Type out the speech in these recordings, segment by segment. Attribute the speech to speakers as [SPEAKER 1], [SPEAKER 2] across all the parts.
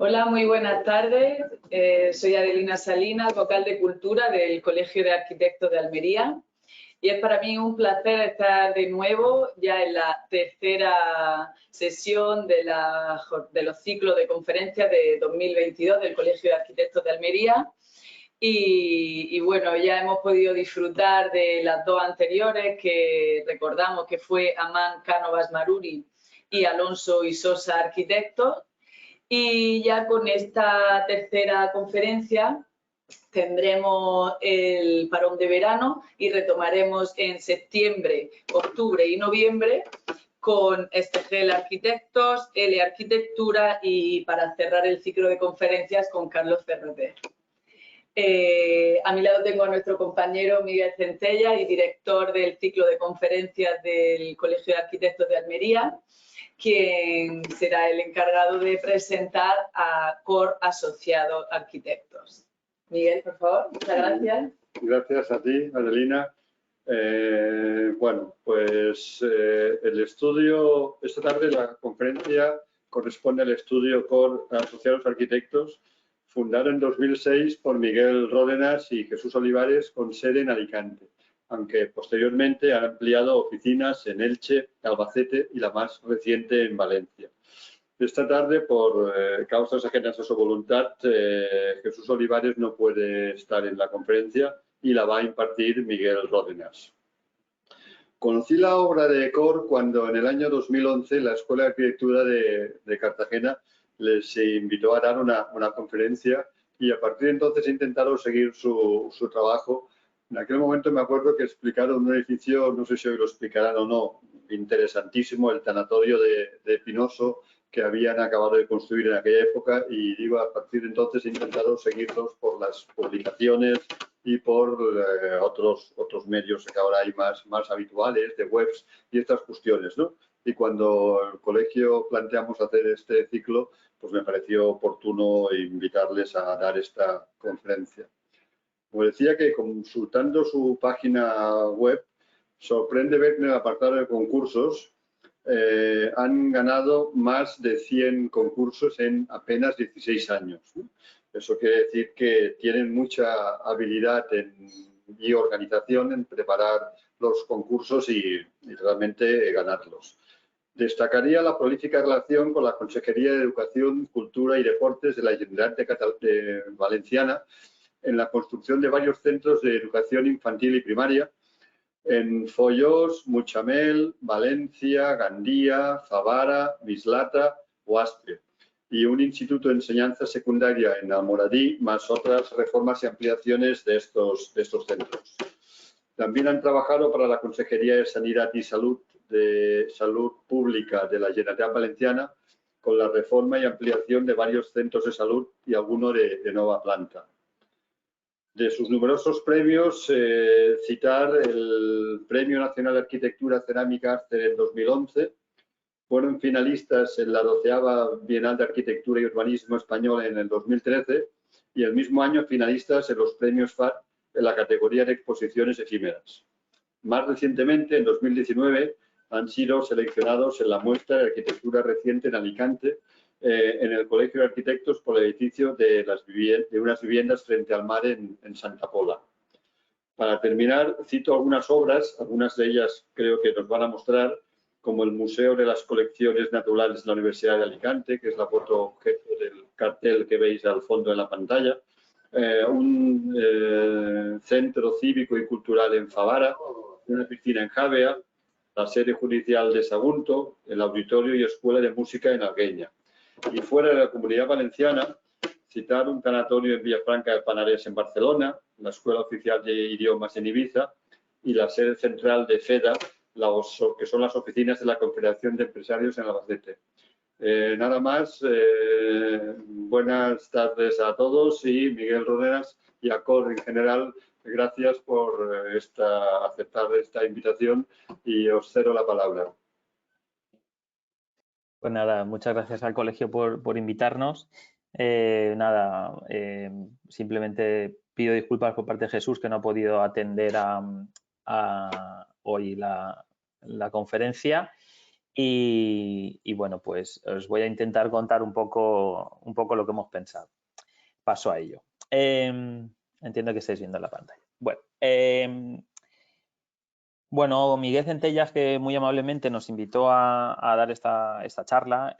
[SPEAKER 1] Hola, muy buenas tardes. Soy Adelina Salinas, vocal de Cultura del Colegio de Arquitectos de Almería. Y es para mí un placer estar de nuevo ya en la tercera sesión de los ciclos de conferencias de 2022 del Colegio de Arquitectos de Almería. Y bueno, ya hemos podido disfrutar de las dos anteriores, que recordamos que fue Amán Cánovas Maruri y Alonso y Sosa Arquitectos. Y ya con esta tercera conferencia tendremos el parón de verano y retomaremos en septiembre, octubre y noviembre con STGL Arquitectos, L Arquitectura y para cerrar el ciclo de conferencias con Carlos Ferreter. A mi lado tengo a nuestro compañero Miguel Centella y director del ciclo de conferencias del Colegio de Arquitectos de Almería, quien será el encargado de presentar a COR Asociado Arquitectos. Miguel, por favor, muchas gracias.
[SPEAKER 2] Gracias a ti, Adelina. Bueno, pues el estudio, esta tarde la conferencia corresponde al estudio COR Asociados Arquitectos, fundado en 2006 por Miguel Ródenas y Jesús Olivares, con sede en Alicante, aunque posteriormente han ampliado oficinas en Elche, Albacete y la más reciente en Valencia. Esta tarde, por causas ajenas a su voluntad, Jesús Olivares no puede estar en la conferencia y la va a impartir Miguel Ródenas. Conocí la obra de COR cuando en el año 2011 la Escuela de Arquitectura de Cartagena les invitó a dar una conferencia y a partir de entonces he intentado seguir su trabajo. En aquel momento me acuerdo que explicaron un edificio, no sé si hoy lo explicarán o no, interesantísimo, el tanatorio de Pinoso, que habían acabado de construir en aquella época, y digo, a partir de entonces he intentado seguirlos por las publicaciones y por otros medios que ahora hay más habituales, de webs y estas cuestiones, ¿no? Y cuando el colegio planteamos hacer este ciclo, pues me pareció oportuno invitarles a dar esta conferencia. Como decía, que consultando su página web, sorprende ver que en el apartado de concursos han ganado más de 100 concursos en apenas 16 años, ¿no? Eso quiere decir que tienen mucha habilidad y organización en preparar los concursos y realmente ganarlos. Destacaría la prolífica relación con la Consejería de Educación, Cultura y Deportes de la Generalitat Valenciana en la construcción de varios centros de educación infantil y primaria en Foios, Mutxamel, Valencia, Gandía, Favara, Mislata o Astre, y un instituto de enseñanza secundaria en Almoradí, más otras reformas y ampliaciones de estos centros. También han trabajado para la Consejería de Sanidad y Salud Pública de la Generalitat Valenciana con la reforma y ampliación de varios centros de salud y alguno de nueva planta. De sus numerosos premios, citar el Premio Nacional de Arquitectura Cerámica Arce en 2011, fueron finalistas en la 12ª Bienal de Arquitectura y Urbanismo Español en el 2013 y el mismo año finalistas en los premios FAR en la categoría de exposiciones efímeras. Más recientemente, en 2019, han sido seleccionados en la muestra de arquitectura reciente en Alicante, en el Colegio de Arquitectos, por el edificio de unas viviendas frente al mar en Santa Pola. Para terminar, cito algunas obras, algunas de ellas creo que nos van a mostrar, como el Museo de las Colecciones Naturales de la Universidad de Alicante, que es la foto objeto del cartel que veis al fondo de la pantalla, un centro cívico y cultural en Favara, una piscina en Javea, la sede judicial de Sagunto, el auditorio y escuela de música en Algueña. Y fuera de la Comunidad Valenciana, citar un tanatorio en Villafranca del Penedès en Barcelona, la Escuela Oficial de Idiomas en Ibiza y la sede central de FEDA, que son las oficinas de la Confederación de Empresarios en Albacete. Nada más, buenas tardes a todos y Miguel Ródenas y a COR en general, gracias por aceptar esta invitación y os cedo la palabra.
[SPEAKER 3] Pues nada, muchas gracias al colegio por invitarnos. Simplemente pido disculpas por parte de Jesús, que no ha podido atender hoy la conferencia. Y bueno, pues os voy a intentar contar un poco lo que hemos pensado. Paso a ello. Entiendo que estáis viendo la pantalla. Bueno, Miguel Centellas, que muy amablemente nos invitó a dar esta charla,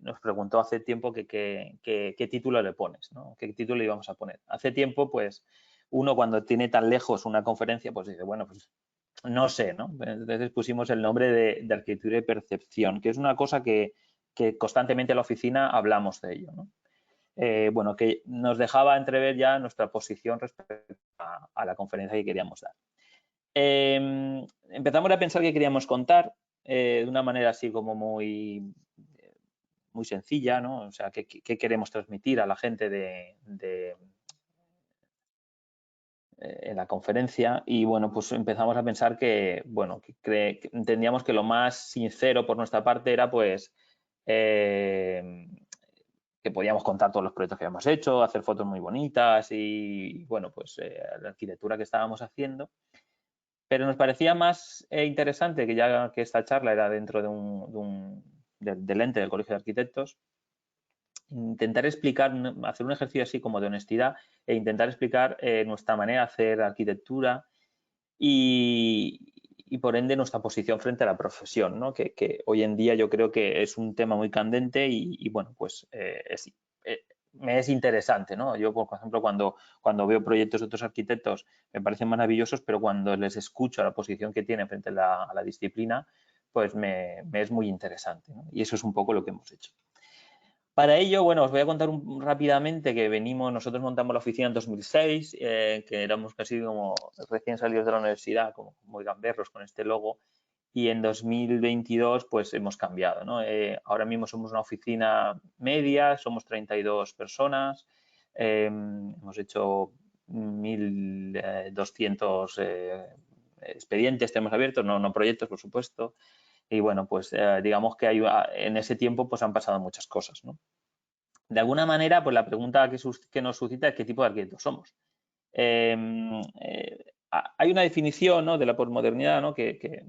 [SPEAKER 3] nos preguntó hace tiempo qué título le pones, ¿no? ¿Qué título le íbamos a poner? Hace tiempo, pues, uno cuando tiene tan lejos una conferencia, pues dice, bueno, pues no sé, ¿no? Entonces pusimos el nombre de arquitectura y percepción, que es una cosa que constantemente en la oficina hablamos de ello, ¿no? Bueno, que nos dejaba entrever ya nuestra posición respecto a la conferencia que queríamos dar. Empezamos a pensar qué queríamos contar de una manera así como muy sencilla, ¿no? O sea, qué queremos transmitir a la gente en la conferencia. Y bueno, pues empezamos a pensar que, bueno, que entendíamos que lo más sincero por nuestra parte era pues que podíamos contar todos los proyectos que habíamos hecho, hacer fotos muy bonitas y bueno, pues la arquitectura que estábamos haciendo. Pero nos parecía más interesante, que ya que esta charla era dentro del ente del Colegio de Arquitectos, intentar explicar, hacer un ejercicio así como de honestidad e intentar explicar nuestra manera de hacer arquitectura y por ende nuestra posición frente a la profesión, ¿no? Que hoy en día yo creo que es un tema muy candente y bueno, pues me es interesante, ¿no? Yo, por ejemplo, cuando veo proyectos de otros arquitectos me parecen maravillosos, pero cuando les escucho la posición que tienen frente a la disciplina, pues me es muy interesante, ¿no? Y eso es un poco lo que hemos hecho. Para ello, bueno, os voy a contar rápidamente que nosotros montamos la oficina en 2006, que éramos casi como recién salidos de la universidad, como muy gamberros con este logo, y en 2022 pues hemos cambiado, ¿no? Ahora mismo somos una oficina media, somos 32 personas, hemos hecho 1.200 expedientes tenemos abiertos, no proyectos, por supuesto, y bueno, pues digamos que en ese tiempo pues han pasado muchas cosas, ¿no? De alguna manera, pues la pregunta que nos suscita es qué tipo de arquitectos somos. Hay una definición, ¿no?, de la posmodernidad, ¿no?, que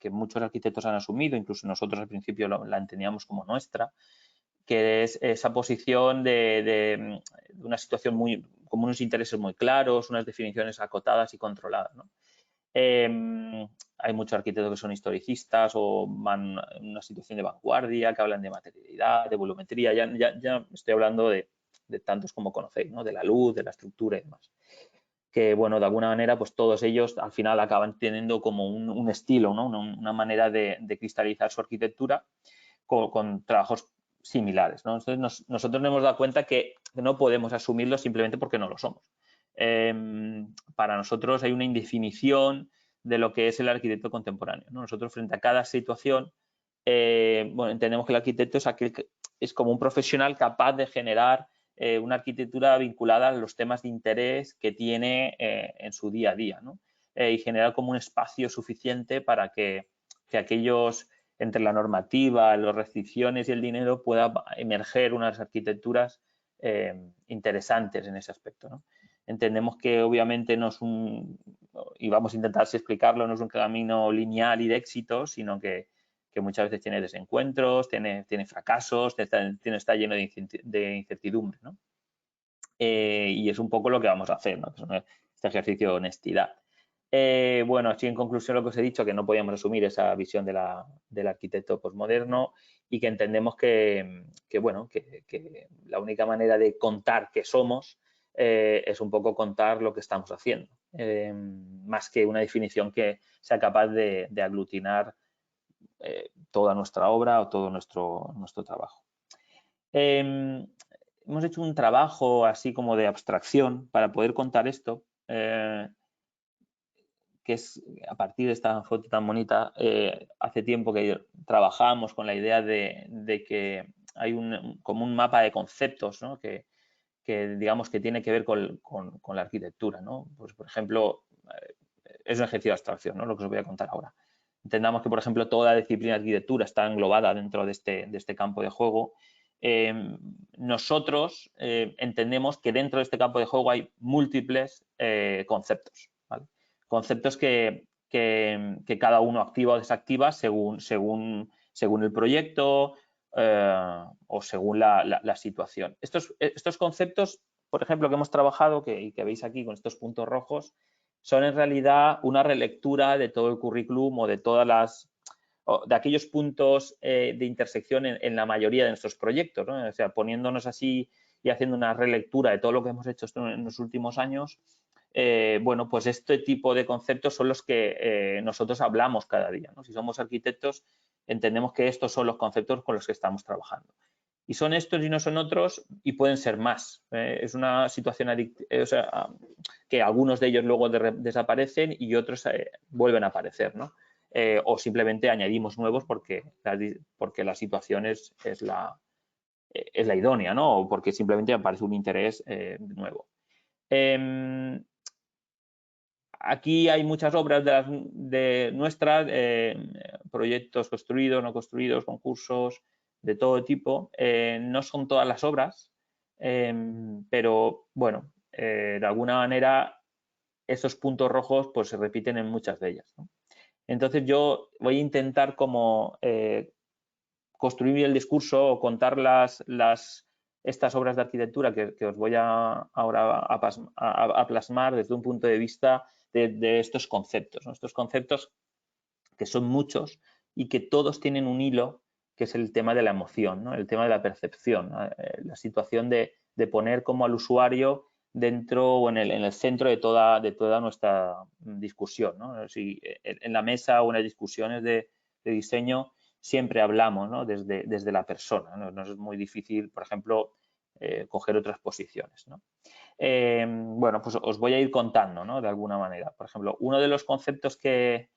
[SPEAKER 3] muchos arquitectos han asumido, incluso nosotros al principio la entendíamos como nuestra, que es esa posición de una situación con unos intereses muy claros, unas definiciones acotadas y controladas, ¿no? Hay muchos arquitectos que son historicistas o van en una situación de vanguardia, que hablan de materialidad, de volumetría. Ya estoy hablando de tantos como conocéis, ¿no? De la luz, de la estructura y demás. Que, bueno, de alguna manera, pues todos ellos al final acaban teniendo como un estilo, ¿no? Una manera de cristalizar su arquitectura con trabajos similares, ¿no? Entonces, nosotros nos hemos dado cuenta que no podemos asumirlo simplemente porque no lo somos. Para nosotros hay una indefinición de lo que es el arquitecto contemporáneo, ¿no? Nosotros frente a cada situación, bueno, entendemos que el arquitecto es aquel que es como un profesional capaz de generar una arquitectura vinculada a los temas de interés que tiene en su día a día, ¿no? Y generar como un espacio suficiente para que aquellos entre la normativa, las restricciones y el dinero pueda emerger unas arquitecturas interesantes en ese aspecto, ¿no? Entendemos que obviamente no es y vamos a intentar explicarlo, no es un camino lineal y de éxito, sino que muchas veces tiene desencuentros, tiene fracasos, está lleno de incertidumbre, ¿no? Y es un poco lo que vamos a hacer, ¿no? Este ejercicio de honestidad. Bueno, así en conclusión lo que os he dicho, que no podíamos asumir esa visión del arquitecto posmoderno y que entendemos que la única manera de contar que somos es un poco contar lo que estamos haciendo, más que una definición que sea capaz de aglutinar toda nuestra obra o todo nuestro trabajo. Hemos hecho un trabajo así como de abstracción para poder contar esto, que es a partir de esta foto tan bonita. Hace tiempo que trabajamos con la idea de que hay como un mapa de conceptos, ¿no?, que digamos que tiene que ver con la arquitectura, ¿no? Pues, por ejemplo, es un ejercicio de abstracción, ¿no?, lo que os voy a contar ahora. Entendamos que, por ejemplo, toda la disciplina de arquitectura está englobada dentro de este campo de juego. Nosotros entendemos que dentro de este campo de juego hay múltiples conceptos, ¿vale? Conceptos que que cada uno activa o desactiva según el proyecto o según la situación. Estos conceptos, por ejemplo, que hemos trabajado y que veis aquí con estos puntos rojos, son en realidad una relectura de todo el currículum o de aquellos puntos de intersección en la mayoría de nuestros proyectos, ¿no? O sea, poniéndonos así y haciendo una relectura de todo lo que hemos hecho en los últimos años, bueno, pues este tipo de conceptos son los que nosotros hablamos cada día, ¿no? Si somos arquitectos, entendemos que estos son los conceptos con los que estamos trabajando. Y son estos y no son otros y pueden ser más. Es una situación o sea, que algunos de ellos luego desaparecen y otros vuelven a aparecer, ¿no? O simplemente añadimos nuevos porque la situación es la idónea, ¿no? O porque simplemente aparece un interés nuevo. Aquí hay muchas obras de nuestras, proyectos construidos, no construidos, concursos de todo tipo. No son todas las obras, pero bueno, de alguna manera esos puntos rojos pues se repiten en muchas de ellas, ¿no? Entonces yo voy a intentar como construir el discurso o contar estas obras de arquitectura que os voy ahora a plasmar desde un punto de vista de estos conceptos, ¿no? Estos conceptos que son muchos y que todos tienen un hilo, que es el tema de la emoción, ¿no? El tema de la percepción, ¿no? La situación de poner como al usuario dentro o en el centro de toda nuestra discusión, ¿no? Si en la mesa o en las discusiones de diseño siempre hablamos, ¿no? desde la persona, ¿no? Nos es muy difícil, por ejemplo, coger otras posiciones, ¿no? Bueno, pues os voy a ir contando, ¿no? De alguna manera. Por ejemplo, uno de los conceptos que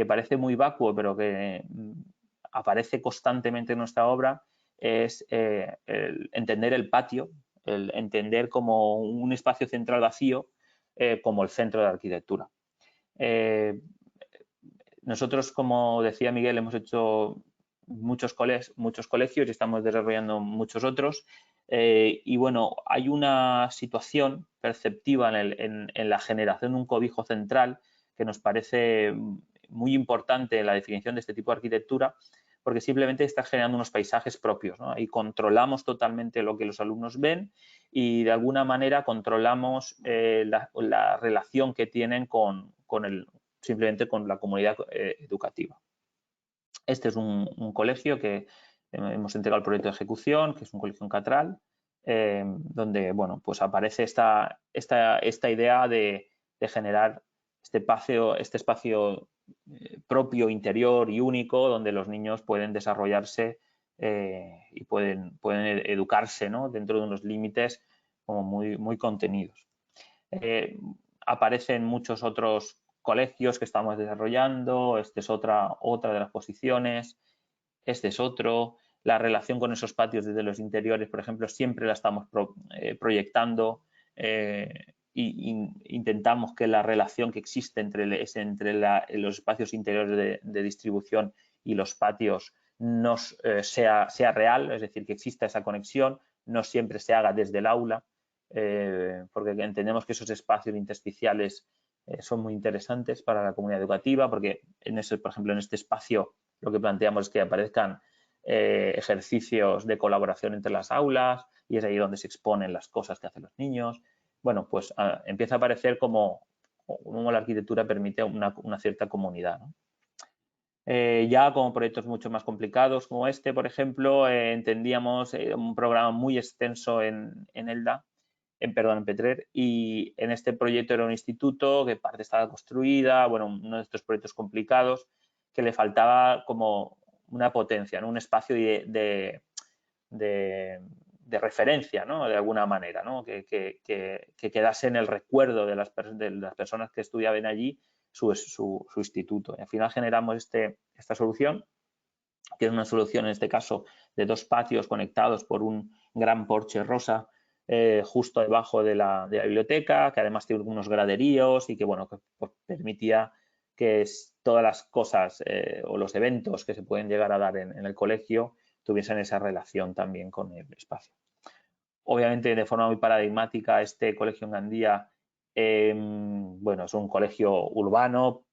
[SPEAKER 3] parece muy vacuo, pero que aparece constantemente en nuestra obra, es el entender el patio, el entender como un espacio central vacío como el centro de la arquitectura. Nosotros, como decía Miguel, hemos hecho muchos colegios y estamos desarrollando muchos otros. Y bueno, hay una situación perceptiva en la generación de un cobijo central que nos parece muy importante en la definición de este tipo de arquitectura, porque simplemente está generando unos paisajes propios, ¿no? Y controlamos totalmente lo que los alumnos ven y de alguna manera controlamos la relación que tienen simplemente con la comunidad educativa. Este es un colegio que hemos entregado el proyecto de ejecución, que es un colegio en Catral, donde bueno, pues aparece esta idea de generar este espacio propio, interior y único, donde los niños pueden desarrollarse y pueden educarse, ¿no? Dentro de unos límites como muy contenidos. Aparecen muchos otros colegios que estamos desarrollando, esta es otra de las posiciones, este es otro. La relación con esos patios desde los interiores, por ejemplo, siempre la estamos proyectando e intentamos que la relación que existe entre los espacios interiores de distribución y los patios sea real, es decir, que exista esa conexión, no siempre se haga desde el aula, porque entendemos que esos espacios intersticiales son muy interesantes para la comunidad educativa, porque por ejemplo, en este espacio lo que planteamos es que aparezcan ejercicios de colaboración entre las aulas y es ahí donde se exponen las cosas que hacen los niños. Bueno, pues empieza a aparecer como la arquitectura permite una cierta comunidad, ¿no? Ya como proyectos mucho más complicados como este, por ejemplo, entendíamos un programa muy extenso en ELDA, en Petrer, y en este proyecto era un instituto que parte estaba construida, bueno, uno de estos proyectos complicados que le faltaba como una potencia, ¿no? Un espacio de referencia, ¿no? De alguna manera, ¿no? Que quedase en el recuerdo de las personas que estudiaban allí su instituto. Y al final generamos esta solución, que es una solución en este caso de 2 patios conectados por un gran porche rosa justo debajo de la biblioteca, que además tiene unos graderíos y que bueno, que pues, permitía que todas las cosas o los eventos que se pueden llegar a dar en el colegio tuviesen esa relación también con el espacio. Obviamente, de forma muy paradigmática, este colegio en Gandía, bueno, es un colegio urbano,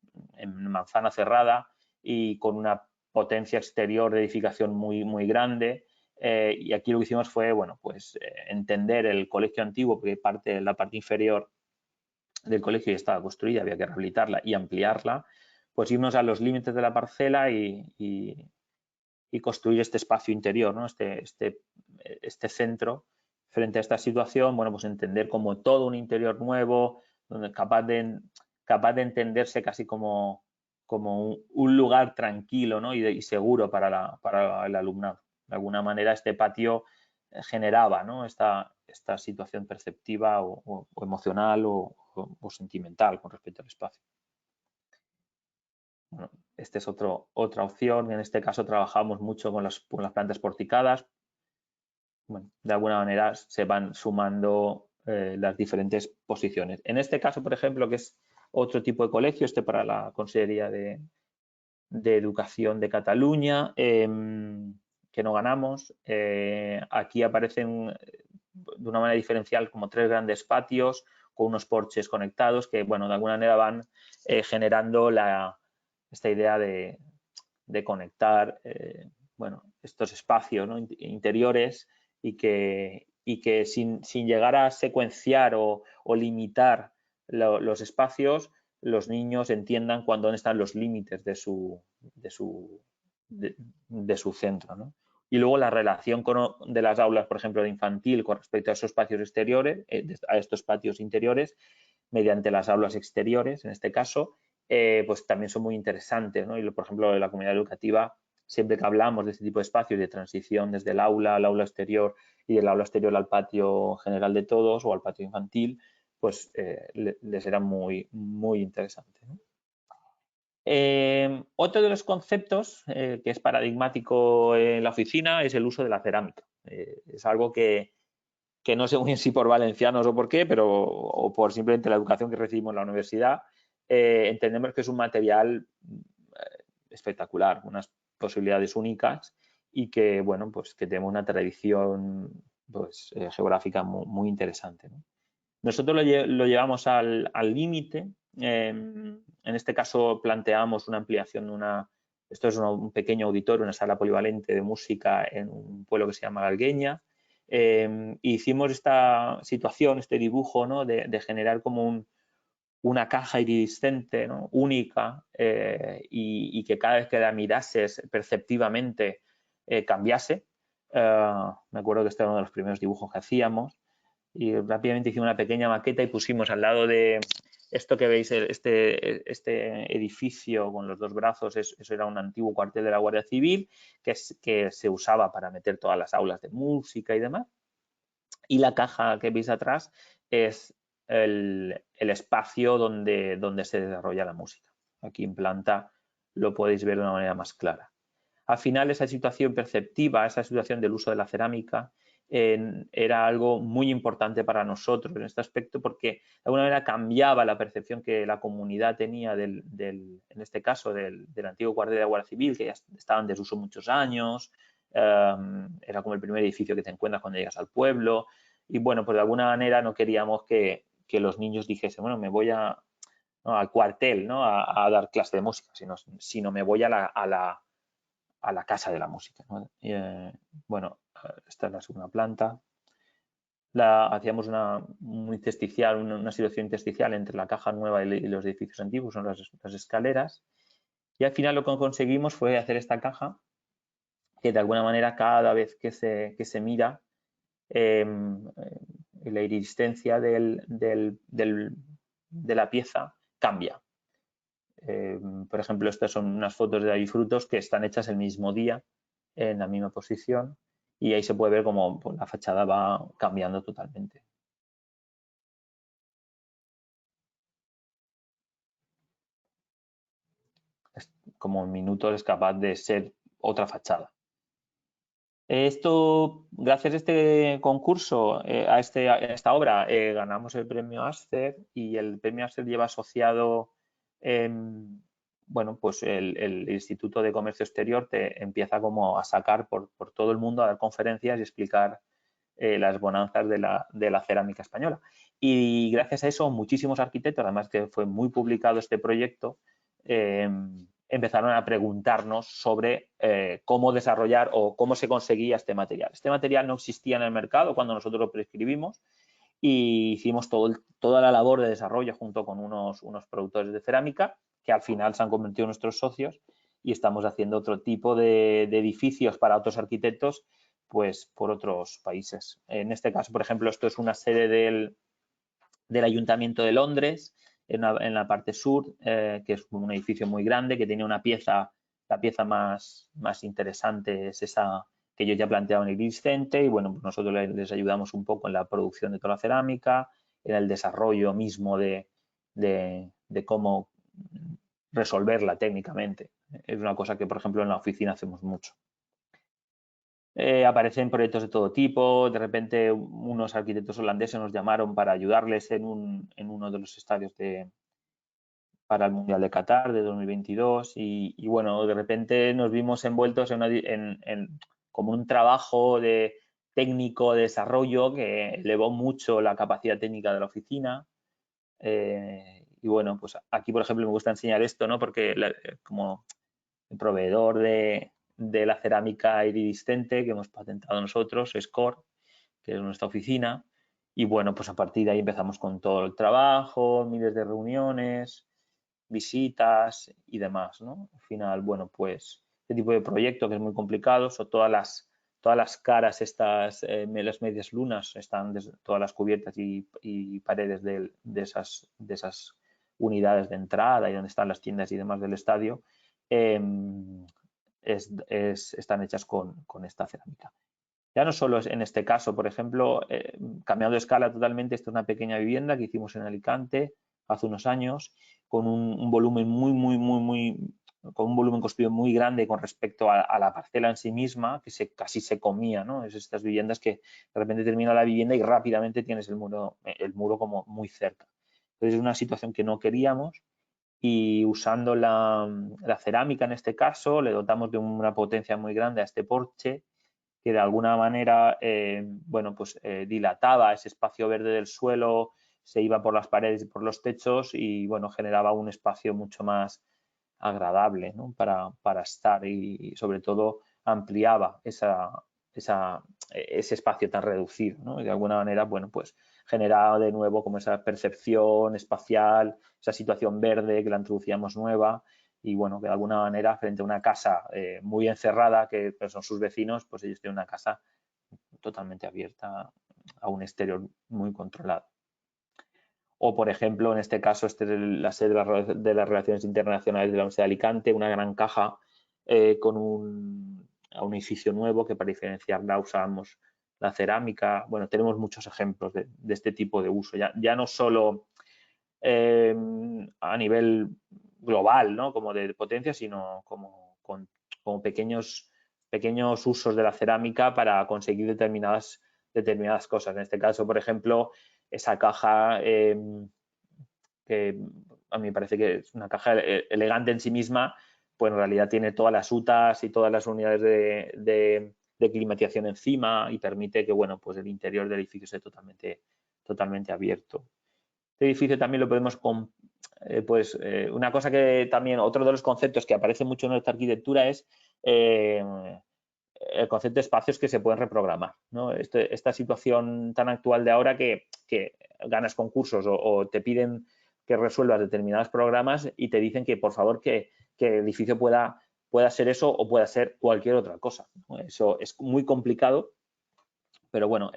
[SPEAKER 3] manzana cerrada y con una potencia exterior de edificación muy grande. Y aquí lo que hicimos fue, bueno, pues entender el colegio antiguo, porque la parte inferior del colegio ya estaba construida, había que rehabilitarla y ampliarla, pues irnos a los límites de la parcela y construir este espacio interior, ¿no? Este centro frente a esta situación, bueno, pues entender como todo un interior nuevo, donde capaz de entenderse casi como un lugar tranquilo, ¿no? y seguro para el alumnado. De alguna manera este patio generaba, ¿no? esta situación perceptiva o emocional o sentimental con respecto al espacio. Bueno, esta es otra opción. En este caso trabajamos mucho con las plantas porticadas. Bueno, de alguna manera se van sumando las diferentes posiciones. En este caso, por ejemplo, que es otro tipo de colegio, para la Consellería de Educación de Cataluña, que no ganamos. Aquí aparecen de una manera diferencial como 3 grandes patios con unos porches conectados que, bueno, de alguna manera van generando esta idea de conectar bueno, estos espacios, ¿no? interiores y que sin llegar a secuenciar o limitar los espacios, los niños entiendan dónde están los límites de su centro, ¿no? Y luego la relación de las aulas, por ejemplo, de infantil con respecto a esos espacios exteriores, a estos patios interiores, mediante las aulas exteriores, en este caso, pues también son muy interesantes, ¿no? Y, por ejemplo, en la comunidad educativa, siempre que hablamos de este tipo de espacios de transición desde el aula al aula exterior y del aula exterior al patio general de todos o al patio infantil, pues les era muy interesante, ¿no? Otro de los conceptos que es paradigmático en la oficina es el uso de la cerámica. Es algo que no sé muy bien si por valencianos o por qué, o por simplemente la educación que recibimos en la universidad, entendemos que es un material espectacular, unas posibilidades únicas y que, bueno, pues que tenemos una tradición pues, geográfica muy interesante, ¿no? Nosotros lo llevamos al límite. En este caso planteamos una ampliación esto es un pequeño auditorio, una sala polivalente de música en un pueblo que se llama Galgueña. Hicimos esta situación, este dibujo, ¿no? de generar como una caja iridiscente, ¿no? única y que cada vez que la mirases perceptivamente cambiase. Me acuerdo que este era uno de los primeros dibujos que hacíamos. Y rápidamente hicimos una pequeña maqueta y pusimos al lado de esto que veis, este edificio con los 2 brazos, eso era un antiguo cuartel de la Guardia Civil que se usaba para meter todas las aulas de música y demás. Y la caja que veis atrás es el espacio donde se desarrolla la música. Aquí en planta lo podéis ver de una manera más clara. Al final, esa situación perceptiva, esa situación del uso de la cerámica, era algo muy importante para nosotros en este aspecto porque de alguna manera cambiaba la percepción que la comunidad tenía en este caso del antiguo cuartel de la Guardia Civil, que ya estaba en desuso muchos años, era como el primer edificio que te encuentras cuando llegas al pueblo y bueno, pues de alguna manera no queríamos que los niños dijesen, bueno, me voy al cuartel, ¿no? a dar clase de música, sino me voy a la casa de la música, ¿no? Bueno, esta es la segunda planta. Hacíamos una situación intersticial entre la caja nueva y los edificios antiguos, son las escaleras. Y al final lo que conseguimos fue hacer esta caja que de alguna manera cada vez que se mira la iridiscencia de la pieza cambia. Por ejemplo, estas son unas fotos de David Frutos que están hechas el mismo día en la misma posición y ahí se puede ver cómo pues, la fachada va cambiando totalmente. Como en minutos es capaz de ser otra fachada. Esto, gracias a este concurso, a esta obra, ganamos el premio Ascer y el premio Ascer lleva asociado, bueno, pues el Instituto de Comercio Exterior te empieza como a sacar por todo el mundo a dar conferencias y explicar las bonanzas de la cerámica española. Y gracias a eso muchísimos arquitectos, además que fue muy publicado este proyecto, empezaron a preguntarnos sobre cómo desarrollar o cómo se conseguía este material. Este material no existía en el mercado cuando nosotros lo prescribimos y hicimos toda la labor de desarrollo junto con unos productores de cerámica que al final se han convertido en nuestros socios y estamos haciendo otro tipo de edificios para otros arquitectos pues por otros países. En este caso, por ejemplo, esto es una sede del Ayuntamiento de Londres, en la parte sur, que es un edificio muy grande, que tiene una pieza, la pieza más interesante es esa que ellos ya planteaban en el Center, y bueno, pues nosotros les ayudamos un poco en la producción de toda la cerámica, en el desarrollo mismo de cómo resolverla técnicamente. Es una cosa que, por ejemplo, en la oficina hacemos mucho. Aparecen proyectos de todo tipo. De repente unos arquitectos holandeses nos llamaron para ayudarles en uno de los estadios para el Mundial de Qatar de 2022 y bueno, de repente nos vimos envueltos como un trabajo de técnico de desarrollo que elevó mucho la capacidad técnica de la oficina. Y bueno, pues aquí, por ejemplo, me gusta enseñar esto, ¿no? Porque como el proveedor de la cerámica iridiscente que hemos patentado nosotros, SCORE, que es nuestra oficina. Y bueno, pues a partir de ahí empezamos con todo el trabajo, miles de reuniones, visitas y demás, ¿no? Al final, bueno, pues este tipo de proyecto que es muy complicado, son todas las caras, estas, las medias lunas, están todas las cubiertas y paredes de esas unidades de entrada y donde están las tiendas y demás del estadio, están hechas con esta cerámica. Ya no solo en este caso, por ejemplo, cambiando de escala totalmente, esta es una pequeña vivienda que hicimos en Alicante hace unos años, con un volumen con un volumen construido muy grande con respecto a la parcela en sí misma, que casi se comía, ¿no? Es estas viviendas que de repente termina la vivienda y rápidamente tienes el muro como muy cerca. Entonces es una situación que no queríamos y usando la cerámica en este caso, le dotamos de una potencia muy grande a este porche que de alguna manera, bueno, pues dilataba ese espacio verde del suelo, se iba por las paredes y por los techos y, bueno, generaba un espacio mucho más agradable, ¿no? para estar y, sobre todo, ampliaba ese espacio tan reducido, ¿no? Y de alguna manera, bueno, pues generaba de nuevo como esa percepción espacial, esa situación verde que la introducíamos nueva y bueno, que de alguna manera frente a una casa muy encerrada que son sus vecinos, pues ellos tienen una casa totalmente abierta a un exterior muy controlado. O, por ejemplo, en este caso, es la sede de las Relaciones Internacionales de la Universidad de Alicante, una gran caja con un edificio nuevo que para diferenciarla usamos la cerámica. Bueno, tenemos muchos ejemplos de este tipo de uso, ya no solo a nivel global, ¿no? Como de potencia, sino como pequeños usos de la cerámica para conseguir determinadas cosas. En este caso, por ejemplo, esa caja que a mí me parece que es una caja elegante en sí misma, pues en realidad tiene todas las UTAs y todas las unidades de climatización encima y permite que, bueno, pues el interior del edificio sea totalmente abierto. Este edificio también lo podemos, una cosa que también, otro de los conceptos que aparece mucho en nuestra arquitectura es el concepto de espacios que se pueden reprogramar, ¿no? Esta situación tan actual de ahora que ganas concursos o te piden que resuelvas determinados programas y te dicen que por favor que el edificio pueda ser eso o pueda ser cualquier otra cosa, ¿no? Eso es muy complicado, pero bueno,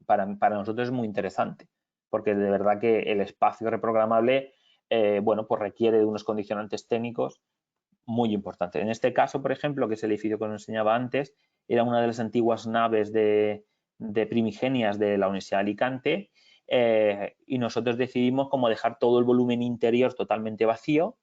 [SPEAKER 3] para nosotros es muy interesante porque de verdad que el espacio reprogramable, bueno, pues requiere de unos condicionantes técnicos muy importantes. En este caso, por ejemplo, que es el edificio que os enseñaba antes, era una de las antiguas naves de primigenias de la Universidad de Alicante y nosotros decidimos como dejar todo el volumen interior totalmente vacío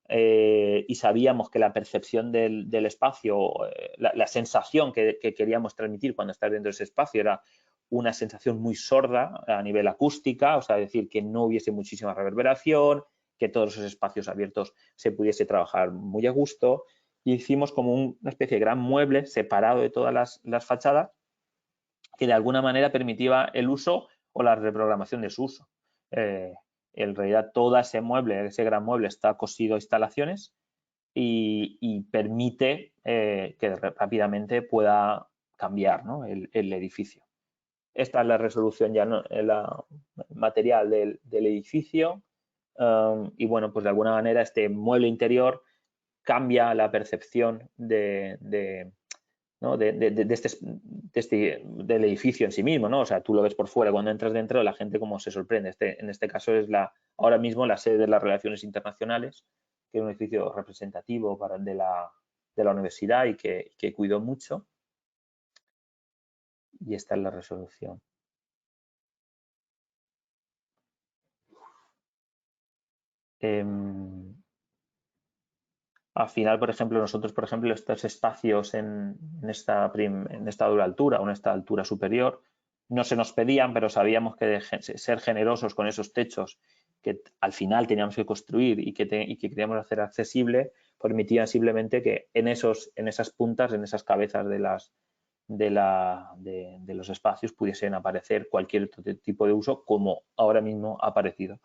[SPEAKER 3] y sabíamos que la percepción del espacio, la sensación que queríamos transmitir cuando estás dentro de ese espacio era una sensación muy sorda a nivel acústica, o sea, decir que no hubiese muchísima reverberación, que todos esos espacios abiertos se pudiese trabajar muy a gusto. Y hicimos como una especie de gran mueble separado de todas las fachadas que de alguna manera permitía el uso o la reprogramación de su uso. en realidad todo ese mueble, ese gran mueble está cosido a instalaciones y permite que rápidamente pueda cambiar, ¿no? el edificio. Esta es la resolución ya, ¿no? El material del edificio y bueno, pues de alguna manera este mueble interior cambia la percepción del edificio en sí mismo, ¿no? O sea, tú lo ves por fuera, cuando entras dentro la gente como se sorprende. En este caso es ahora mismo la sede de las Relaciones Internacionales, que es un edificio representativo de la universidad y que cuidó mucho. Y esta es la resolución. Al final, por ejemplo, nosotros, estos espacios en esta altura o en esta altura superior, no se nos pedían, pero sabíamos que de ser generosos con esos techos que al final teníamos que construir y que queríamos hacer accesible, permitían simplemente que en esas puntas, en esas cabezas de los espacios pudiesen aparecer cualquier otro tipo de uso, como ahora mismo ha aparecido.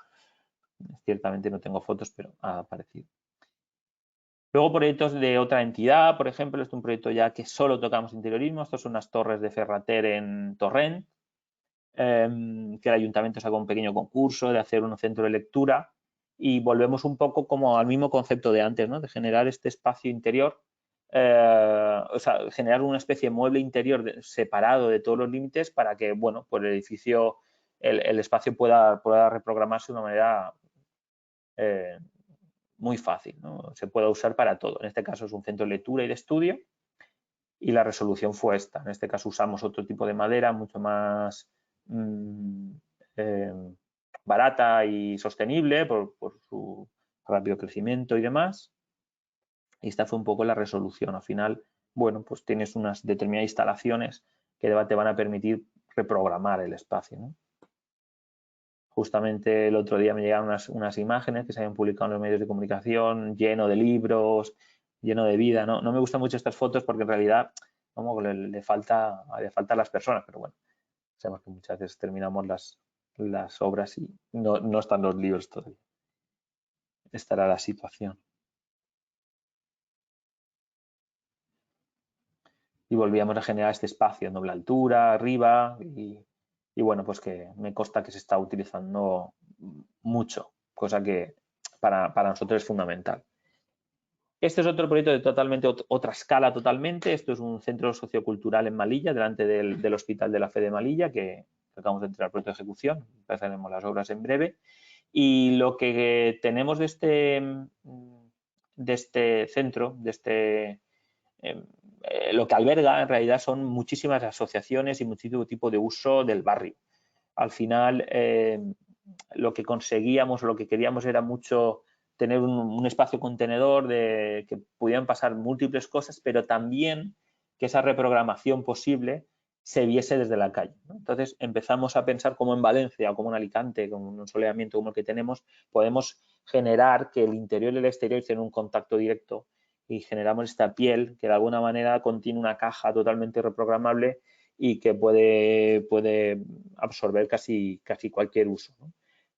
[SPEAKER 3] Ciertamente no tengo fotos, pero ha aparecido. Luego proyectos de otra entidad, por ejemplo, este es un proyecto ya que solo tocamos interiorismo. Estos son unas torres de Ferrater en Torrent, que el ayuntamiento sacó un pequeño concurso de hacer un centro de lectura y volvemos un poco como al mismo concepto de antes, ¿no? De generar este espacio interior, o sea, generar una especie de mueble interior separado de todos los límites para que, bueno, pues el edificio, el espacio pueda reprogramarse de una manera muy fácil, ¿no? Se puede usar para todo. En este caso es un centro de lectura y de estudio y la resolución fue esta. En este caso usamos otro tipo de madera mucho más barata y sostenible por su rápido crecimiento y demás. Y esta fue un poco la resolución. Al final, bueno, pues tienes unas determinadas instalaciones que te van a permitir reprogramar el espacio, ¿no? Justamente el otro día me llegaron unas imágenes que se habían publicado en los medios de comunicación, lleno de libros, lleno de vida. No me gustan mucho estas fotos porque en realidad como le falta a las personas, pero bueno, sabemos que muchas veces terminamos las obras y no están los libros todavía. Esta era la situación. Y volvíamos a generar este espacio en doble altura, arriba, y bueno, pues que me consta que se está utilizando mucho, cosa que para nosotros es fundamental. Este es otro proyecto de totalmente otra escala totalmente. Esto es un centro sociocultural en Malilla, delante del Hospital de la Fe de Malilla, que acabamos de entrar al proyecto de ejecución. Empezaremos las obras en breve. Y lo que tenemos de este centro, lo que alberga en realidad son muchísimas asociaciones y muchísimo tipo de uso del barrio. Al final, lo que conseguíamos, lo que queríamos era mucho tener un espacio contenedor que pudieran pasar múltiples cosas, pero también que esa reprogramación posible se viese desde la calle, ¿no? Entonces empezamos a pensar cómo en Valencia o como en Alicante, con un soleamiento como el que tenemos, podemos generar que el interior y el exterior tengan un contacto directo y generamos esta piel que de alguna manera contiene una caja totalmente reprogramable y que puede absorber casi cualquier uso, ¿no?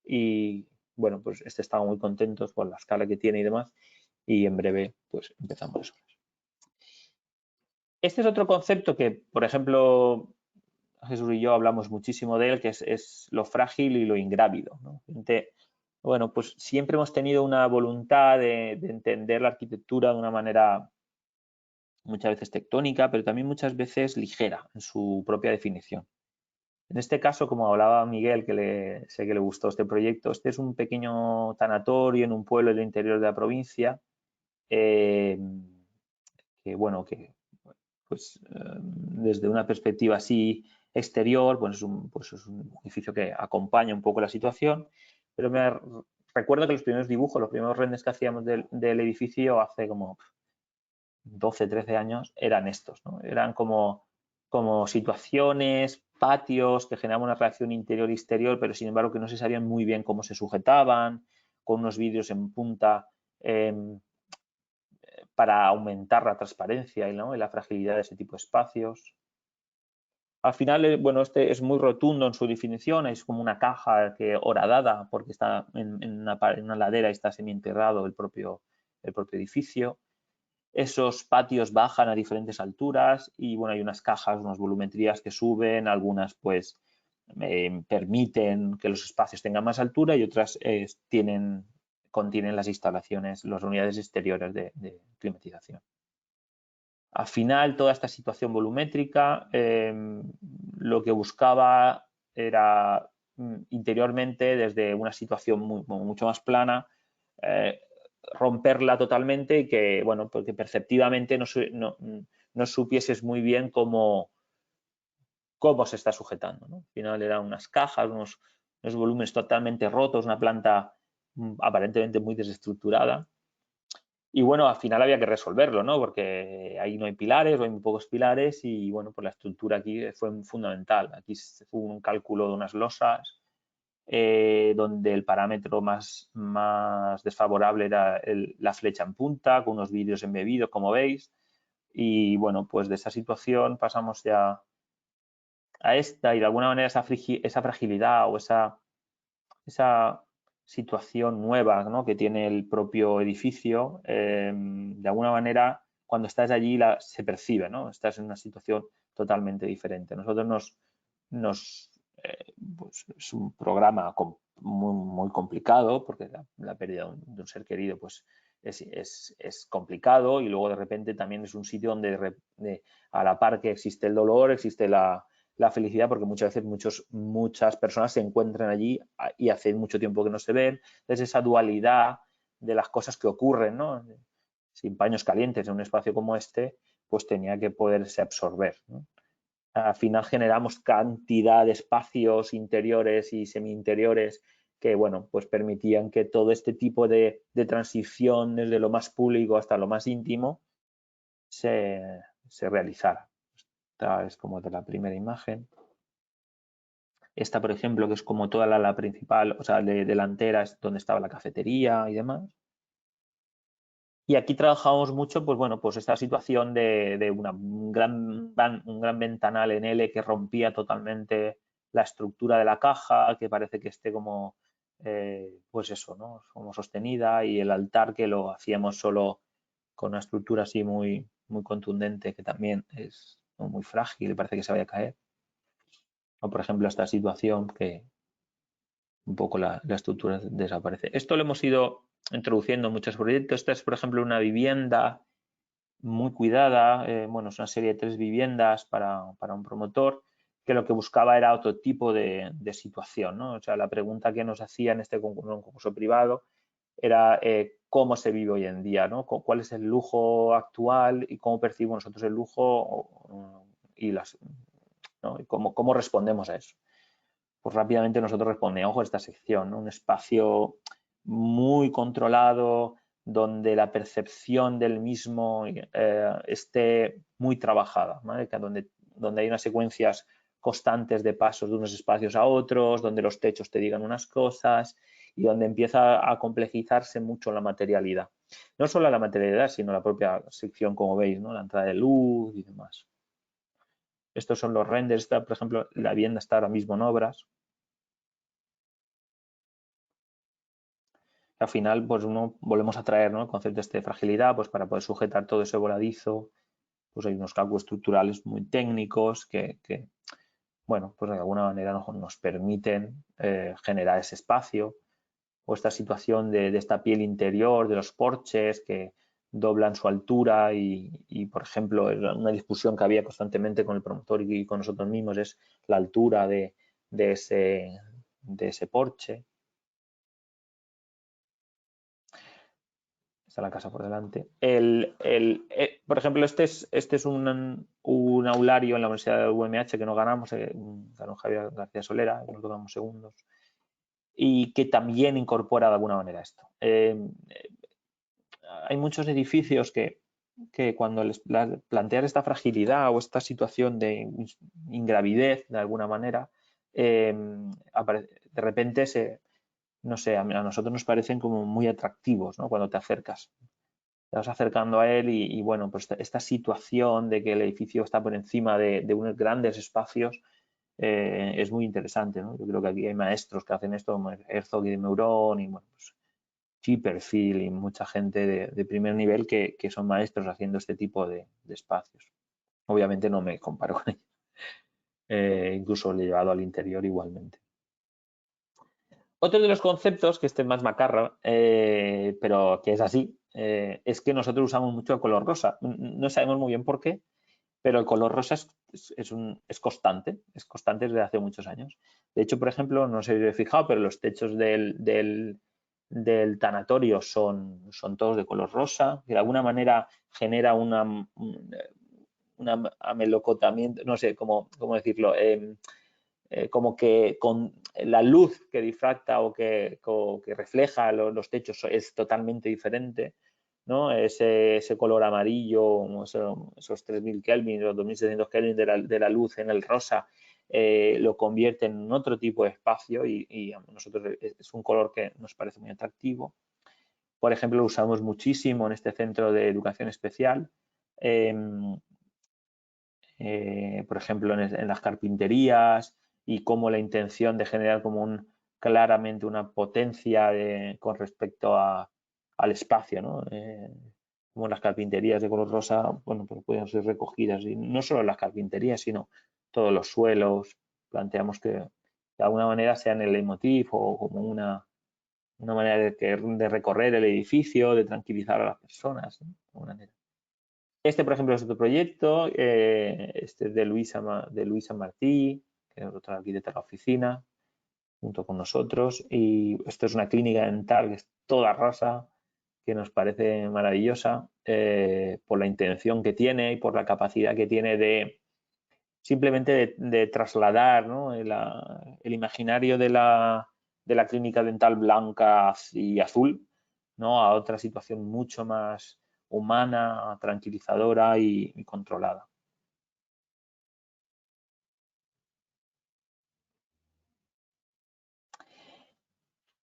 [SPEAKER 3] Y bueno, pues estamos muy contentos por la escala que tiene y demás, y en breve pues empezamos las obras. Este es otro concepto que, por ejemplo, Jesús y yo hablamos muchísimo de él, que es lo frágil y lo ingrávido, ¿no? Bueno, pues siempre hemos tenido una voluntad de entender la arquitectura de una manera muchas veces tectónica, pero también muchas veces ligera en su propia definición. En este caso, como hablaba Miguel, sé que le gustó este proyecto, este es un pequeño tanatorio en un pueblo del interior de la provincia, que bueno, pues desde una perspectiva así exterior, pues es un edificio que acompaña un poco la situación, pero recuerdo que los primeros dibujos, los primeros renders que hacíamos del edificio hace como 12, 13 años eran estos, ¿no? Eran como situaciones, patios que generaban una reacción interior-exterior, pero sin embargo que no se sabían muy bien cómo se sujetaban, con unos vidrios en punta para aumentar la transparencia y la fragilidad de ese tipo de espacios. Al final, bueno, este es muy rotundo en su definición, es como una caja horadada porque está en una ladera y está semienterrado el propio edificio. Esos patios bajan a diferentes alturas y bueno, hay unas cajas, unas volumetrías que suben, algunas pues permiten que los espacios tengan más altura y otras contienen las instalaciones, las unidades exteriores de climatización. Al final, toda esta situación volumétrica lo que buscaba era interiormente, desde una situación mucho más plana, romperla totalmente y que, bueno, porque perceptivamente no supieses muy bien cómo se está sujetando, ¿no? Al final eran unas cajas, unos volúmenes totalmente rotos, una planta aparentemente muy desestructurada. Y bueno, al final había que resolverlo, ¿no? Porque ahí no hay pilares o hay muy pocos pilares y bueno, pues la estructura aquí fue fundamental. Aquí fue un cálculo de unas losas donde el parámetro más desfavorable era la flecha en punta, con unos vidrios embebidos, como veis. Y bueno, pues de esa situación pasamos ya a esta y de alguna manera esa fragilidad o esa situación nueva, ¿no?, que tiene el propio edificio, de alguna manera cuando estás allí se percibe, ¿no? Estás en una situación totalmente diferente. Nosotros pues es un programa muy complicado porque la pérdida de un ser querido pues es complicado y luego de repente también es un sitio donde a la par que existe el dolor, existe la felicidad, porque muchas veces muchas personas se encuentran allí y hace mucho tiempo que no se ven. Entonces esa dualidad de las cosas que ocurren, ¿no?, sin paños calientes en un espacio como este, pues tenía que poderse absorber, ¿no? Al final generamos cantidad de espacios interiores y semi-interiores que, bueno, pues permitían que todo este tipo de transición desde lo más público hasta lo más íntimo se realizara. Esta es como de la primera imagen. Esta, por ejemplo, que es como toda la ala principal, o sea, delantera, es donde estaba la cafetería y demás. Y aquí trabajamos mucho, pues bueno, pues esta situación de un gran ventanal en L que rompía totalmente la estructura de la caja, que parece que esté como, pues eso, ¿no?, como sostenida, y el altar que lo hacíamos solo con una estructura así muy contundente, que también es muy frágil y parece que se vaya a caer. O por ejemplo esta situación que un poco la estructura desaparece. Esto lo hemos ido introduciendo en muchos proyectos. Esta es, por ejemplo, una vivienda muy cuidada. Bueno, es una serie de 3 viviendas para un promotor que lo que buscaba era otro tipo de situación, ¿no? O sea, la pregunta que nos hacía en este concurso privado era cómo se vive hoy en día, ¿no? ¿Cuál es el lujo actual y cómo percibimos nosotros el lujo y ¿no?, y cómo respondemos a eso? Pues rápidamente nosotros respondíamos con esta sección, ¿no? Un espacio muy controlado, donde la percepción del mismo esté muy trabajada, ¿vale? Donde hay unas secuencias constantes de pasos de unos espacios a otros, donde los techos te digan unas cosas y donde empieza a complejizarse mucho la materialidad. No solo la materialidad, sino la propia sección, como veis, ¿no?, la entrada de luz y demás. Estos son los renders. Por ejemplo, la vivienda está ahora mismo en obras. Al final, pues volvemos a traer, ¿no?, el concepto de fragilidad, pues para poder sujetar todo ese voladizo, pues hay unos cálculos estructurales muy técnicos que bueno, pues de alguna manera nos permiten generar ese espacio, o esta situación de esta piel interior, de los porches que doblan su altura y por ejemplo, una discusión que había constantemente con el promotor y con nosotros mismos es la altura de ese porche. Está la casa por delante. Por ejemplo, este es un aulario en la Universidad de UMH que no ganamos, ganó Javier García Solera, que nos tocamos segundos, y que también incorpora de alguna manera esto. Hay muchos edificios que cuando les plantean esta fragilidad o esta situación de ingravidez, de alguna manera, de repente no sé, a nosotros nos parecen como muy atractivos, ¿no?, cuando te acercas. te vas acercando a él y bueno, pues esta situación de que el edificio está por encima de unos grandes espacios es muy interesante, ¿no? Yo creo que aquí hay maestros que hacen esto, como Herzog y de Meuron y bueno, pues Chipperfield y mucha gente de primer nivel que son maestros haciendo este tipo de espacios. Obviamente no me comparo con ellos, incluso lo he llevado al interior igualmente. Otro de los conceptos, que este es más macarra, pero que es así, es que nosotros usamos mucho el color rosa. No sabemos muy bien por qué, pero el color rosa es constante desde hace muchos años. De hecho, por ejemplo, no sé si os he fijado, pero los techos del tanatorio son todos de color rosa, que de alguna manera genera un amelocotamiento, no sé cómo decirlo, como que con la luz que difracta o que refleja los techos es totalmente diferente, ¿no? Ese color amarillo, esos 3000 Kelvin, los 2600 Kelvin de la luz en el rosa, lo convierte en otro tipo de espacio y a nosotros es un color que nos parece muy atractivo. Por ejemplo, lo usamos muchísimo en este centro de educación especial. Por ejemplo, en las carpinterías y cómo la intención de generar como claramente una potencia con respecto al espacio, ¿no? Como las carpinterías de color rosa, bueno, pues pueden ser recogidas y no solo las carpinterías, sino todos los suelos. Planteamos que de alguna manera sean el leitmotiv o como una manera de recorrer el edificio, de tranquilizar a las personas, ¿no? De alguna manera. Este, por ejemplo, es otro proyecto, este es de Luisa Martí, que es otra arquitecta de la oficina, junto con nosotros. Y esto es una clínica dental que es toda rosa, que nos parece maravillosa por la intención que tiene y por la capacidad que tiene de simplemente de trasladar, ¿no? el imaginario de la clínica dental blanca y azul, ¿no? A otra situación mucho más humana, tranquilizadora y controlada.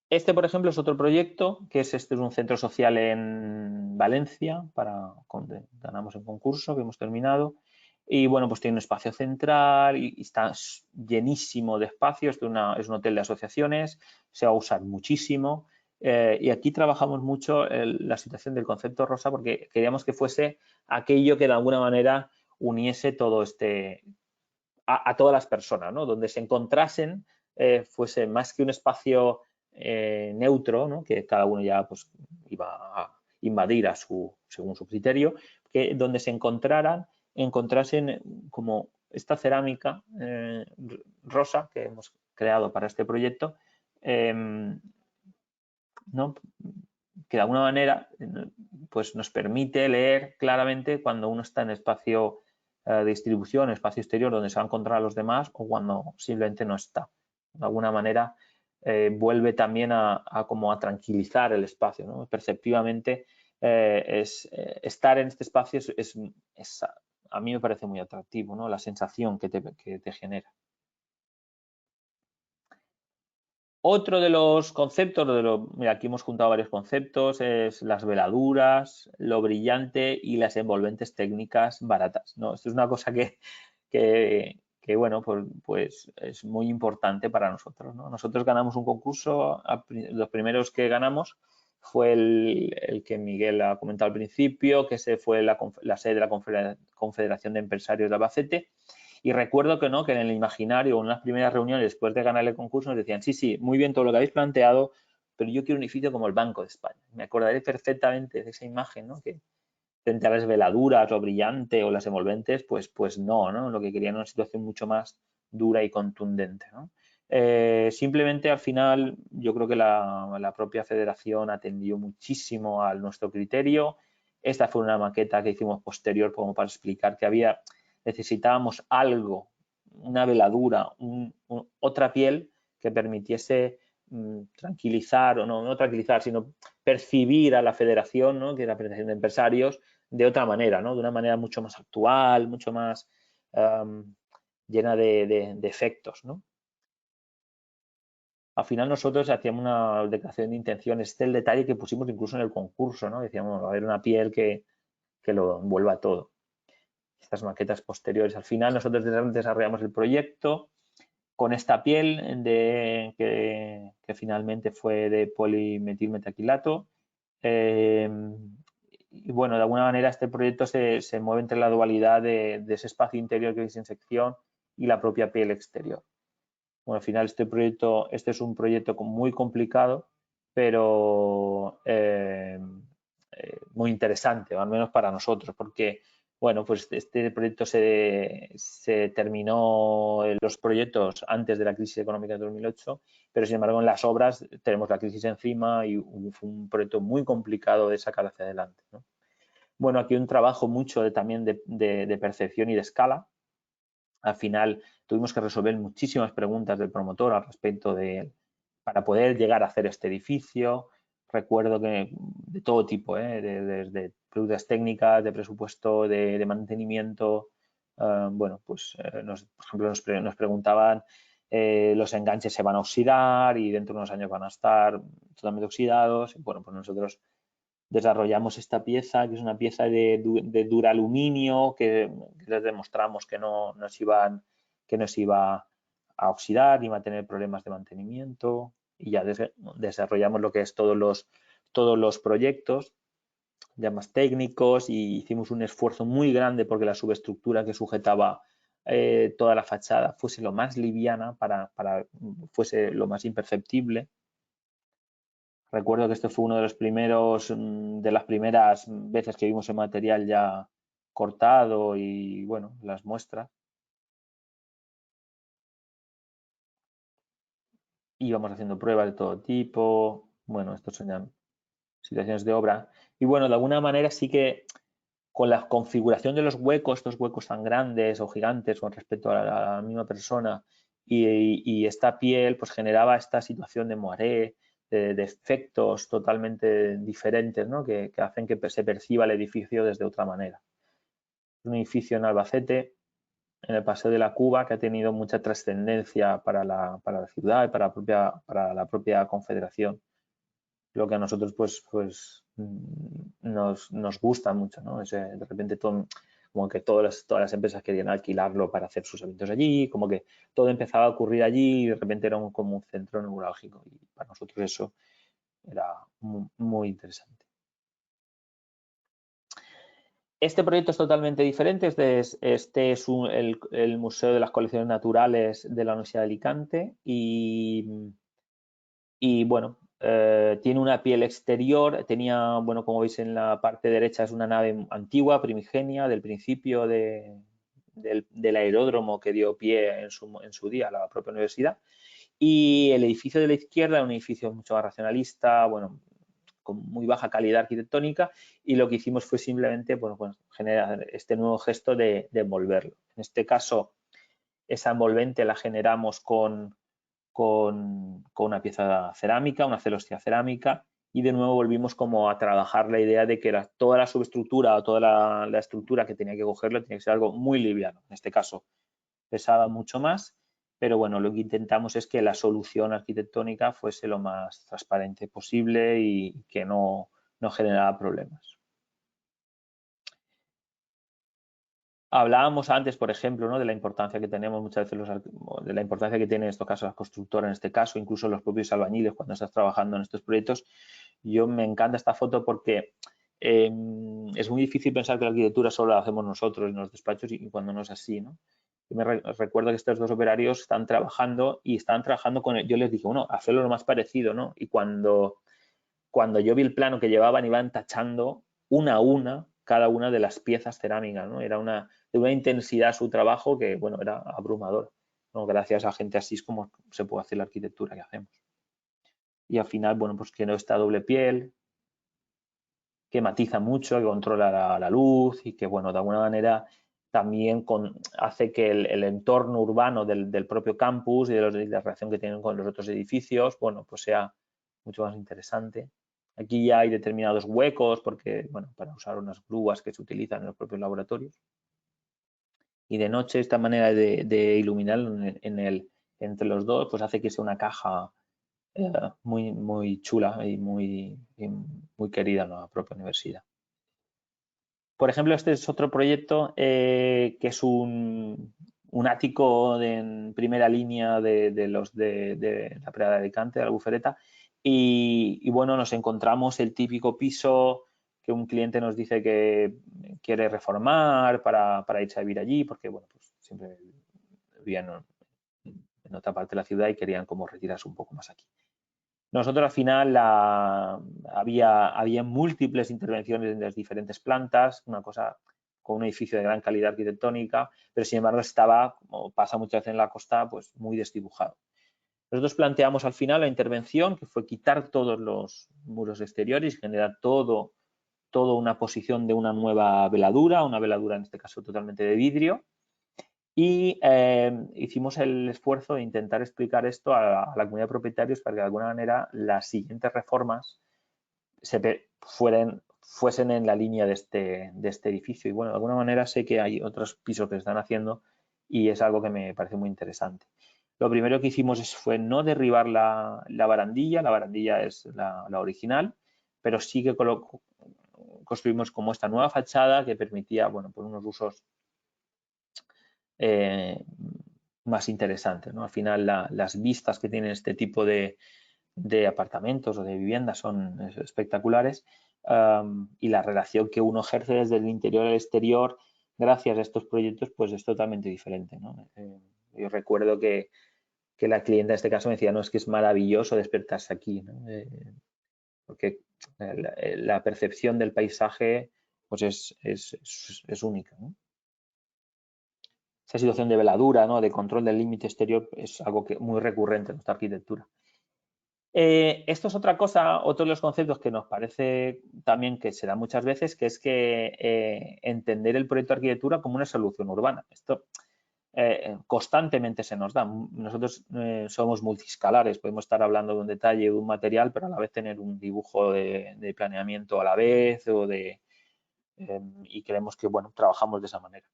[SPEAKER 3] Este, por ejemplo, es otro proyecto, que es un centro social en Valencia, ganamos el concurso que hemos terminado. Y bueno, pues tiene un espacio central y está llenísimo de espacios. Es un hotel de asociaciones, se va a usar muchísimo. Y aquí trabajamos mucho la situación del concepto rosa porque queríamos que fuese aquello que de alguna manera uniese todo a todas las personas, ¿no? Donde se encontrasen, fuese más que un espacio neutro, ¿no? Que cada uno ya pues iba a invadir según su criterio, que donde se encontrasen como esta cerámica rosa que hemos creado para este proyecto, ¿no? Que de alguna manera pues nos permite leer claramente cuando uno está en espacio de distribución, espacio exterior donde se va a encontrar a los demás o cuando simplemente no está. De alguna manera vuelve también como a tranquilizar el espacio, ¿no? Perceptivamente estar en este espacio a mí me parece muy atractivo, ¿no? La sensación que te genera. Otro de los conceptos, mira, aquí hemos juntado varios conceptos, es las veladuras, lo brillante y las envolventes técnicas baratas, ¿no? Esto es una cosa que bueno, pues es muy importante para nosotros, ¿no? Nosotros ganamos un concurso, los primeros que ganamos fue el que Miguel ha comentado al principio, que ese fue la sede de la Confederación de Empresarios de Albacete. Y recuerdo que en el imaginario, en unas primeras reuniones después de ganar el concurso, nos decían, sí, muy bien todo lo que habéis planteado, pero yo quiero un edificio como el Banco de España. Me acordaré perfectamente de esa imagen, ¿no? Que frente a las veladuras, lo brillante o las envolventes, pues no, ¿no? Lo que querían era una situación mucho más dura y contundente, ¿no? Simplemente al final yo creo que la propia federación atendió muchísimo a nuestro criterio. Esta fue una maqueta que hicimos posterior como para explicar que necesitábamos algo, una veladura, otra piel que permitiese tranquilizar, o no tranquilizar, sino percibir a la federación, ¿no? Que es la Federación de Empresarios, de otra manera, ¿no? De una manera mucho más actual, mucho más llena de efectos, ¿no? al final nosotros hacíamos una declaración de intenciones. Este es el detalle que pusimos incluso en el concurso, ¿no? Decíamos, va a haber una piel que lo envuelva todo. Estas maquetas posteriores. Al final nosotros desarrollamos el proyecto con esta piel que finalmente fue de polimetilmetaquilato. Y bueno, de alguna manera este proyecto se mueve entre la dualidad de ese espacio interior que es en sección y la propia piel exterior. Bueno, al final este es un proyecto muy complicado, pero muy interesante, al menos para nosotros, porque bueno, pues este proyecto se terminó los proyectos antes de la crisis económica de 2008, pero sin embargo en las obras tenemos la crisis encima y fue un proyecto muy complicado de sacar hacia adelante, ¿no? Bueno, aquí un trabajo mucho también de percepción y de escala. Al final tuvimos que resolver muchísimas preguntas del promotor al respecto para poder llegar a hacer este edificio. Recuerdo que de todo tipo, desde preguntas técnicas, de presupuesto, de mantenimiento. Bueno, pues por ejemplo nos preguntaban los enganches se van a oxidar y dentro de unos años van a estar totalmente oxidados. Bueno, pues nosotros desarrollamos esta pieza, que es una pieza de duraluminio, que les demostramos que no se iba a oxidar ni va a tener problemas de mantenimiento, y ya desarrollamos lo que es todos los proyectos ya más técnicos, y hicimos un esfuerzo muy grande porque la subestructura que sujetaba toda la fachada fuese lo más liviana fuese lo más imperceptible. Recuerdo que esto fue uno de los de las primeras veces que vimos el material ya cortado y bueno, las muestras. Íbamos haciendo pruebas de todo tipo. Bueno, estos son ya situaciones de obra. Y bueno, de alguna manera sí que con la configuración de los huecos, estos huecos tan grandes o gigantes con respecto a la misma persona y esta piel, pues generaba esta situación de moiré, de efectos totalmente diferentes, ¿no? que hacen que se perciba el edificio desde otra manera. Un edificio en Albacete, en el Paseo de la Cuba, que ha tenido mucha trascendencia para la ciudad y para la propia Confederación. Lo que a nosotros pues nos gusta mucho, ¿no? De repente como que todas las empresas querían alquilarlo para hacer sus eventos allí, como que todo empezaba a ocurrir allí y de repente era como un centro neurálgico, y para nosotros eso era muy interesante. Este proyecto es totalmente diferente. Este es el Museo de las Colecciones Naturales de la Universidad de Alicante y bueno, tiene una piel exterior. Tenía, bueno, como veis en la parte derecha, es una nave antigua, primigenia, del principio del aeródromo que dio pie en su día a la propia universidad. Y el edificio de la izquierda, un edificio mucho más racionalista, bueno, con muy baja calidad arquitectónica, y lo que hicimos fue simplemente pues, generar este nuevo gesto de envolverlo. En este caso, esa envolvente la generamos con una pieza cerámica, una celosía cerámica, y de nuevo volvimos como a trabajar la idea de que toda la subestructura o toda la estructura que tenía que cogerlo tenía que ser algo muy liviano. En este caso pesaba mucho más, pero bueno, lo que intentamos es que la solución arquitectónica fuese lo más transparente posible y que no generara problemas. Hablábamos antes, por ejemplo, ¿no? de la importancia que tenemos muchas veces, de la importancia que tienen en estos casos las constructoras, en este caso, incluso los propios albañiles cuando estás trabajando en estos proyectos. Yo me encanta esta foto porque es muy difícil pensar que la arquitectura solo la hacemos nosotros en los despachos y cuando no es así, ¿no? Yo recuerdo que estos dos operarios están trabajando con yo les dije, bueno, hacerlo lo más parecido, ¿no? Y cuando yo vi el plano que llevaban, iban tachando una a una cada una de las piezas cerámicas, ¿no? Era de una intensidad su trabajo que, bueno, era abrumador, ¿no? Gracias a gente así es como se puede hacer la arquitectura que hacemos. Y al final, bueno, pues que no está doble piel, que matiza mucho, que controla la luz y que, bueno, de alguna manera también hace que el entorno urbano del propio campus y de la relación que tienen con los otros edificios, bueno, pues sea mucho más interesante. Aquí ya hay determinados huecos porque, bueno, para usar unas grúas que se utilizan en los propios laboratorios. Y de noche esta manera de iluminar entre los dos, pues hace que sea una caja muy chula y muy querida en la propia universidad. Por ejemplo, este es otro proyecto que es un ático en primera línea de la Prada de Alicante, de la Albufereta, y bueno, nos encontramos el típico piso que un cliente nos dice que quiere reformar para irse a vivir allí, porque bueno, pues siempre vivían en otra parte de la ciudad y querían como retirarse un poco más aquí. Nosotros al final había múltiples intervenciones en las diferentes plantas, una cosa con un edificio de gran calidad arquitectónica, pero sin embargo estaba, como pasa muchas veces en la costa, pues muy desdibujado. Nosotros planteamos al final la intervención, que fue quitar todos los muros exteriores y generar toda una posición de una nueva veladura, una veladura en este caso totalmente de vidrio, y hicimos el esfuerzo de intentar explicar esto a la comunidad de propietarios para que de alguna manera las siguientes reformas fuesen en la línea de este edificio. Y bueno, de alguna manera sé que hay otros pisos que se están haciendo y es algo que me parece muy interesante. Lo primero que hicimos fue no derribar la barandilla es la original, pero sí que construimos como esta nueva fachada que permitía, bueno, por unos usos más interesantes, ¿no? Al final las vistas que tienen este tipo de apartamentos o de viviendas son espectaculares, y la relación que uno ejerce desde el interior al exterior gracias a estos proyectos pues es totalmente diferente, ¿no? Yo recuerdo que la clienta en este caso me decía, no, es que es maravilloso despertarse aquí, ¿no? Porque la percepción del paisaje pues es única, ¿no? Esa situación de veladura, ¿no? De control del límite exterior es algo muy recurrente en nuestra arquitectura. Esto es otra cosa, otro de los conceptos que nos parece también que se da muchas veces, que es que entender el proyecto de arquitectura como una solución urbana. Esto constantemente se nos da. Nosotros somos multiscalares, podemos estar hablando de un detalle, de un material, pero a la vez tener un dibujo de planeamiento a la vez y creemos que, bueno, trabajamos de esa manera.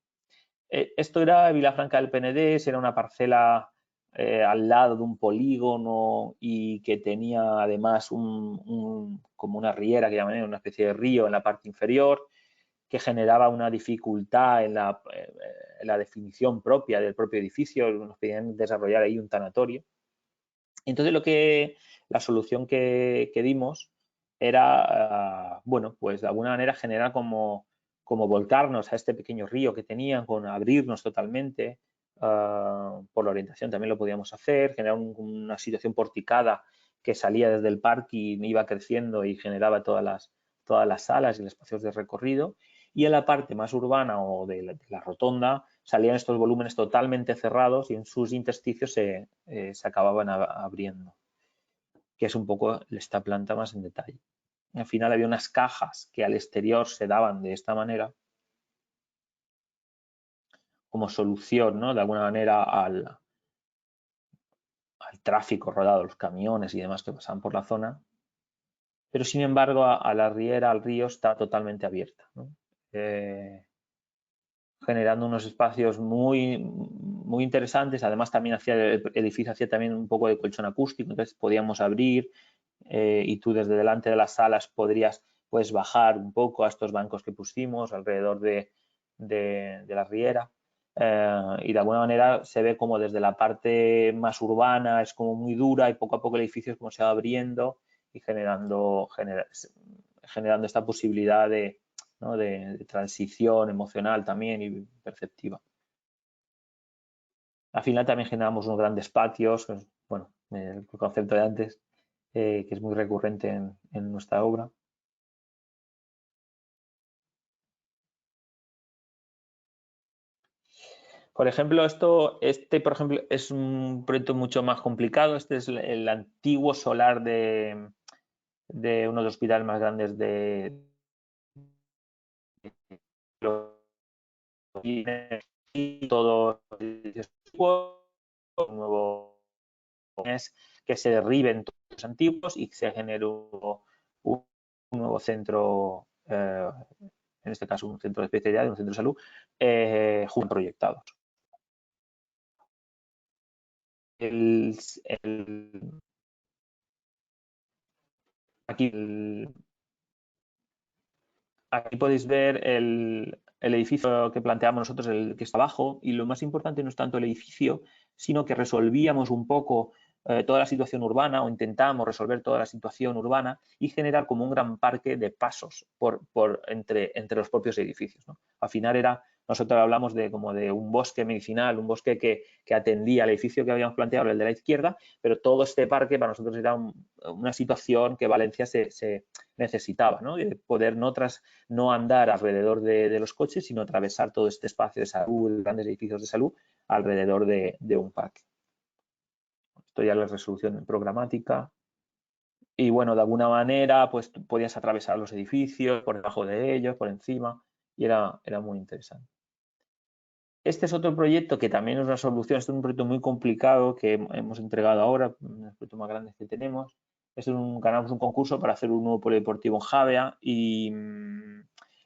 [SPEAKER 3] Esto era Vilafranca del Penedès, era una parcela al lado de un polígono y que tenía además como una riera que llaman, una especie de río en la parte inferior, que generaba una dificultad en la definición propia del propio edificio. Nos pedían desarrollar ahí un tanatorio. Entonces la solución que dimos era, bueno, pues de alguna manera generar como volcarnos a este pequeño río que tenían, con abrirnos totalmente, por la orientación también lo podíamos hacer, generar una situación porticada que salía desde el parque y iba creciendo y generaba todas las salas y los espacios de recorrido, y en la parte más urbana o de la rotonda salían estos volúmenes totalmente cerrados y en sus intersticios se acababan abriendo, que es un poco esta planta más en detalle. Al final había unas cajas que al exterior se daban de esta manera como solución, ¿no? De alguna manera al tráfico rodado, los camiones y demás que pasaban por la zona, pero sin embargo a la riera, al río, está totalmente abierta, ¿no? Generando unos espacios muy interesantes. Además también el edificio hacía también un poco de colchón acústico, entonces podíamos abrir y tú desde delante de las salas puedes bajar un poco a estos bancos que pusimos alrededor de la riera, y de alguna manera se ve como desde la parte más urbana es como muy dura y poco a poco el edificio es como se va abriendo y generando esta posibilidad ¿no? de transición emocional también y perceptiva. Al final también generamos unos grandes patios, bueno, el concepto de antes, que es muy recurrente en nuestra obra. Por ejemplo, por ejemplo, es un proyecto mucho más complicado. Este es el antiguo solar de uno de los hospitales más grandes de todo nuevo es que se derriben todos los antiguos y se genere un nuevo centro, en este caso un centro de especialidad, un centro de salud, proyectados. aquí, aquí podéis ver el edificio que planteamos nosotros, el que está abajo, y lo más importante no es tanto el edificio, sino que resolvíamos un poco toda la situación urbana o intentábamos resolver toda la situación urbana y generar como un gran parque de pasos entre los propios edificios, ¿no? Al final nosotros hablamos como de un bosque medicinal, un bosque que atendía al edificio que habíamos planteado, el de la izquierda, pero todo este parque para nosotros era una situación que Valencia se necesitaba, ¿no? De poder no andar alrededor de los coches, sino atravesar todo este espacio de salud, grandes edificios de salud, alrededor de un parque. Esto ya es la resolución programática. Y bueno, de alguna manera, pues podías atravesar los edificios, por debajo de ellos, por encima, y era muy interesante. Este es otro proyecto que también es una solución, este es un proyecto muy complicado que hemos entregado ahora, uno de los proyectos más grandes que tenemos. Ganamos un concurso para hacer un nuevo polideportivo en Javea y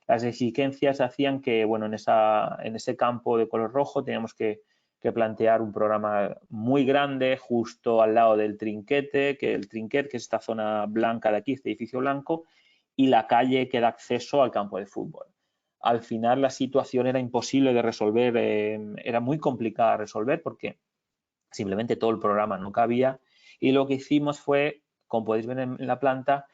[SPEAKER 3] las exigencias hacían que, bueno, en ese campo de color rojo teníamos que plantear un programa muy grande justo al lado del Trinquete, que es esta zona blanca de aquí, este edificio blanco, y la calle que da acceso al campo de fútbol. Al final la situación era imposible de resolver, era muy complicada de resolver porque simplemente todo el programa no cabía y lo que hicimos fue, como podéis ver en la planta,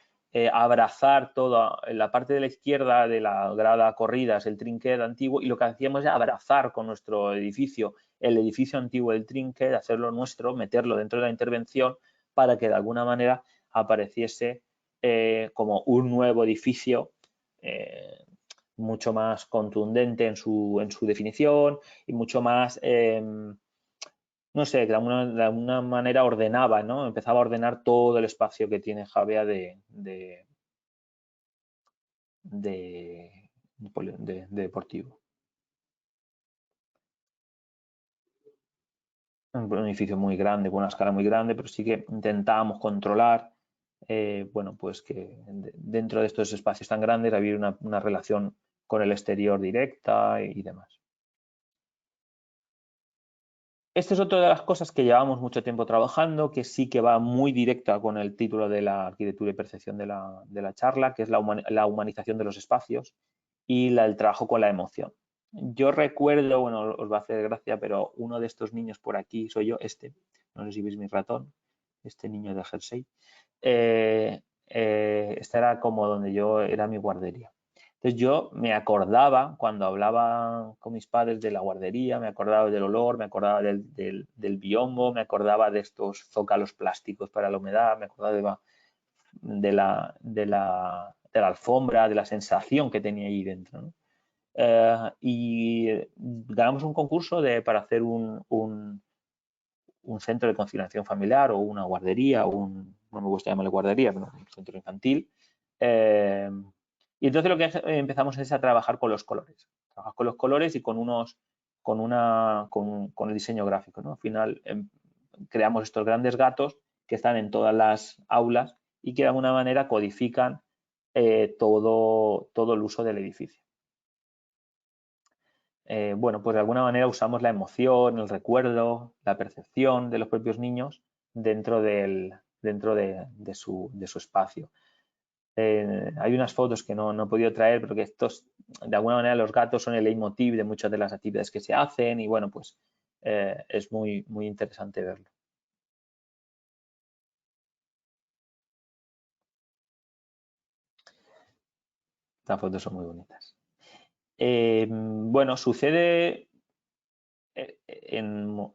[SPEAKER 3] abrazar toda la parte de la izquierda de la grada corridas, el trinquet antiguo, y lo que hacíamos era abrazar con nuestro edificio el edificio antiguo del trinquet, hacerlo nuestro, meterlo dentro de la intervención para que de alguna manera apareciese como un nuevo edificio mucho más contundente en su definición y mucho más, no sé, que de alguna manera ordenaba, ¿no? Empezaba a ordenar todo el espacio que tiene Javea de deportivo. Un edificio muy grande, con una escala muy grande, pero sí que intentábamos controlar, bueno, pues que dentro de estos espacios tan grandes había una relación con el exterior directa y demás. Esta es otra de las cosas que llevamos mucho tiempo trabajando, que sí que va muy directa con el título de la arquitectura y percepción de la charla, que es la humanización de los espacios y el trabajo con la emoción. Yo recuerdo, bueno, os va a hacer gracia, pero uno de estos niños por aquí soy yo, no sé si veis mi ratón, este niño de jersey. Esta era como donde yo era mi guardería. Entonces yo me acordaba, cuando hablaba con mis padres de la guardería, me acordaba del olor, me acordaba del biombo, me acordaba de estos zócalos plásticos para la humedad, me acordaba de la alfombra, de la sensación que tenía ahí dentro, ¿no? Y ganamos un concurso para hacer un centro de conciliación familiar o una guardería, no me gusta llamarle guardería, pero un centro infantil. Y entonces lo que empezamos es a trabajar con los colores. Trabajar con los colores y con el diseño gráfico, ¿no? Al final creamos estos grandes gatos que están en todas las aulas y que de alguna manera codifican todo el uso del edificio. Bueno, pues de alguna manera usamos la emoción, el recuerdo, la percepción de los propios niños dentro de su espacio. Hay unas fotos que no he podido traer, pero que de alguna manera los gatos son el leitmotiv de muchas de las actividades que se hacen y bueno, pues es muy, muy interesante verlo. Estas fotos son muy bonitas. Bueno, sucede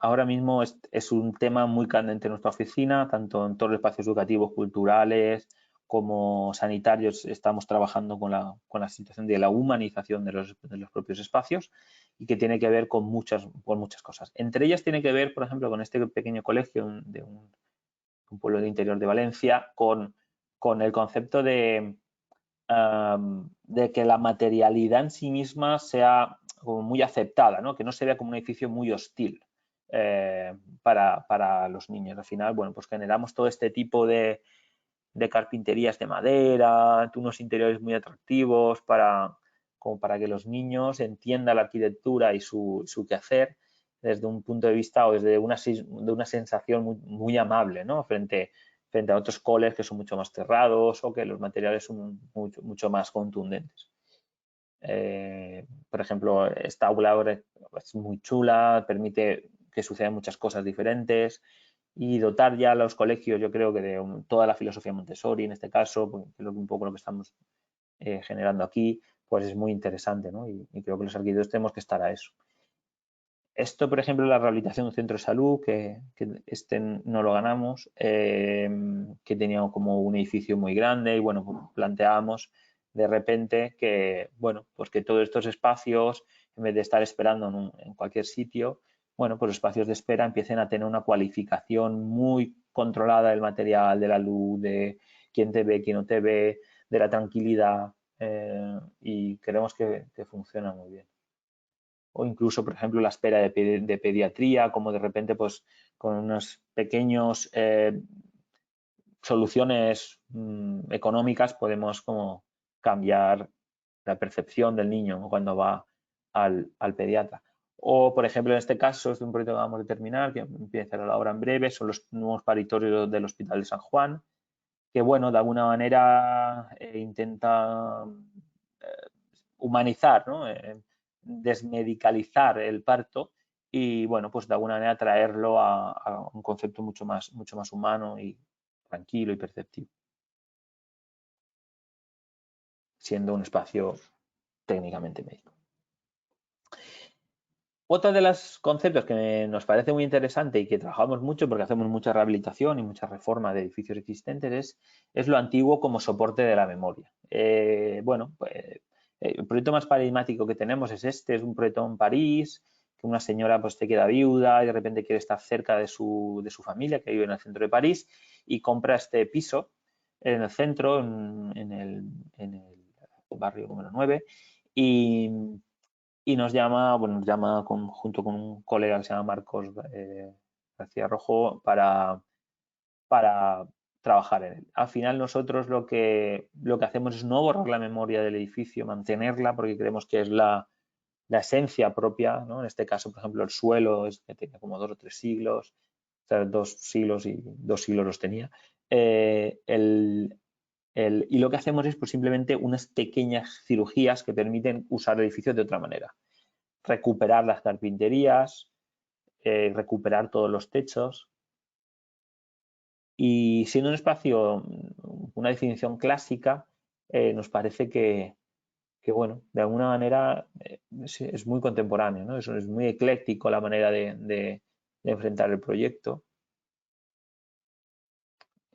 [SPEAKER 3] ahora mismo es un tema muy candente en nuestra oficina, tanto en todos los espacios educativos, culturales como sanitarios. Estamos trabajando con la situación de la humanización de los propios espacios y que tiene que ver con muchas cosas. Entre ellas tiene que ver, por ejemplo, con este pequeño colegio de un pueblo del interior de Valencia, con el concepto de que la materialidad en sí misma sea como muy aceptada, ¿no? Que no se vea como un edificio muy hostil para los niños. Al final, bueno, pues generamos todo este tipo de carpinterías de madera, unos interiores muy atractivos como para que los niños entiendan la arquitectura y su quehacer desde un punto de vista o desde una sensación muy, muy amable, ¿no? frente frente a otros coles que son mucho más cerrados o que los materiales son mucho más contundentes. Por ejemplo, esta aula ahora es muy chula, permite que sucedan muchas cosas diferentes y dotar ya a los colegios, yo creo que de toda la filosofía Montessori en este caso, que es un poco lo que estamos generando aquí, pues es muy interesante, ¿no? Y creo que los arquitectos tenemos que estar a eso. Esto, por ejemplo, la rehabilitación de un centro de salud, que este no lo ganamos, que tenía como un edificio muy grande y bueno, pues planteábamos de repente que, bueno, pues que todos estos espacios, en vez de estar esperando en cualquier sitio, bueno, pues los espacios de espera empiecen a tener una cualificación muy controlada del material, de la luz, de quién te ve, quién no te ve, de la tranquilidad y creemos que funciona muy bien. O incluso, por ejemplo, la espera de pediatría, como de repente, pues con unos pequeños soluciones económicas podemos como cambiar la percepción del niño cuando va al pediatra. O, por ejemplo, en este caso es un proyecto que vamos a terminar, que empieza la obra en breve, son los nuevos paritorios del Hospital de San Juan, que, bueno, de alguna manera intenta humanizar, ¿no? Desmedicalizar el parto y, bueno, pues de alguna manera traerlo a un concepto mucho más humano y tranquilo y perceptivo, siendo un espacio técnicamente médico. Otro de los conceptos que nos parece muy interesante y que trabajamos mucho porque hacemos mucha rehabilitación y mucha reforma de edificios existentes es lo antiguo como soporte de la memoria. Bueno, pues el proyecto más paradigmático que tenemos es un proyecto en París, que una señora pues te queda viuda y de repente quiere estar cerca de su familia que vive en el centro de París y compra este piso en el centro, en el barrio número 9 y nos llama junto con un colega que se llama Marcos García Rojo para trabajar en él. Al final nosotros lo que hacemos es no borrar la memoria del edificio, mantenerla porque creemos que es la esencia propia, ¿no? En este caso, por ejemplo, el suelo que tiene como 2 o 3 siglos, o sea, 2 siglos y 2 siglos los tenía. Y lo que hacemos es pues, simplemente unas pequeñas cirugías que permiten usar el edificio de otra manera. Recuperar las carpinterías, recuperar todos los techos. Y siendo un espacio, una definición clásica, nos parece que, bueno, de alguna manera es muy contemporáneo, ¿no? Es muy ecléctico la manera de enfrentar el proyecto.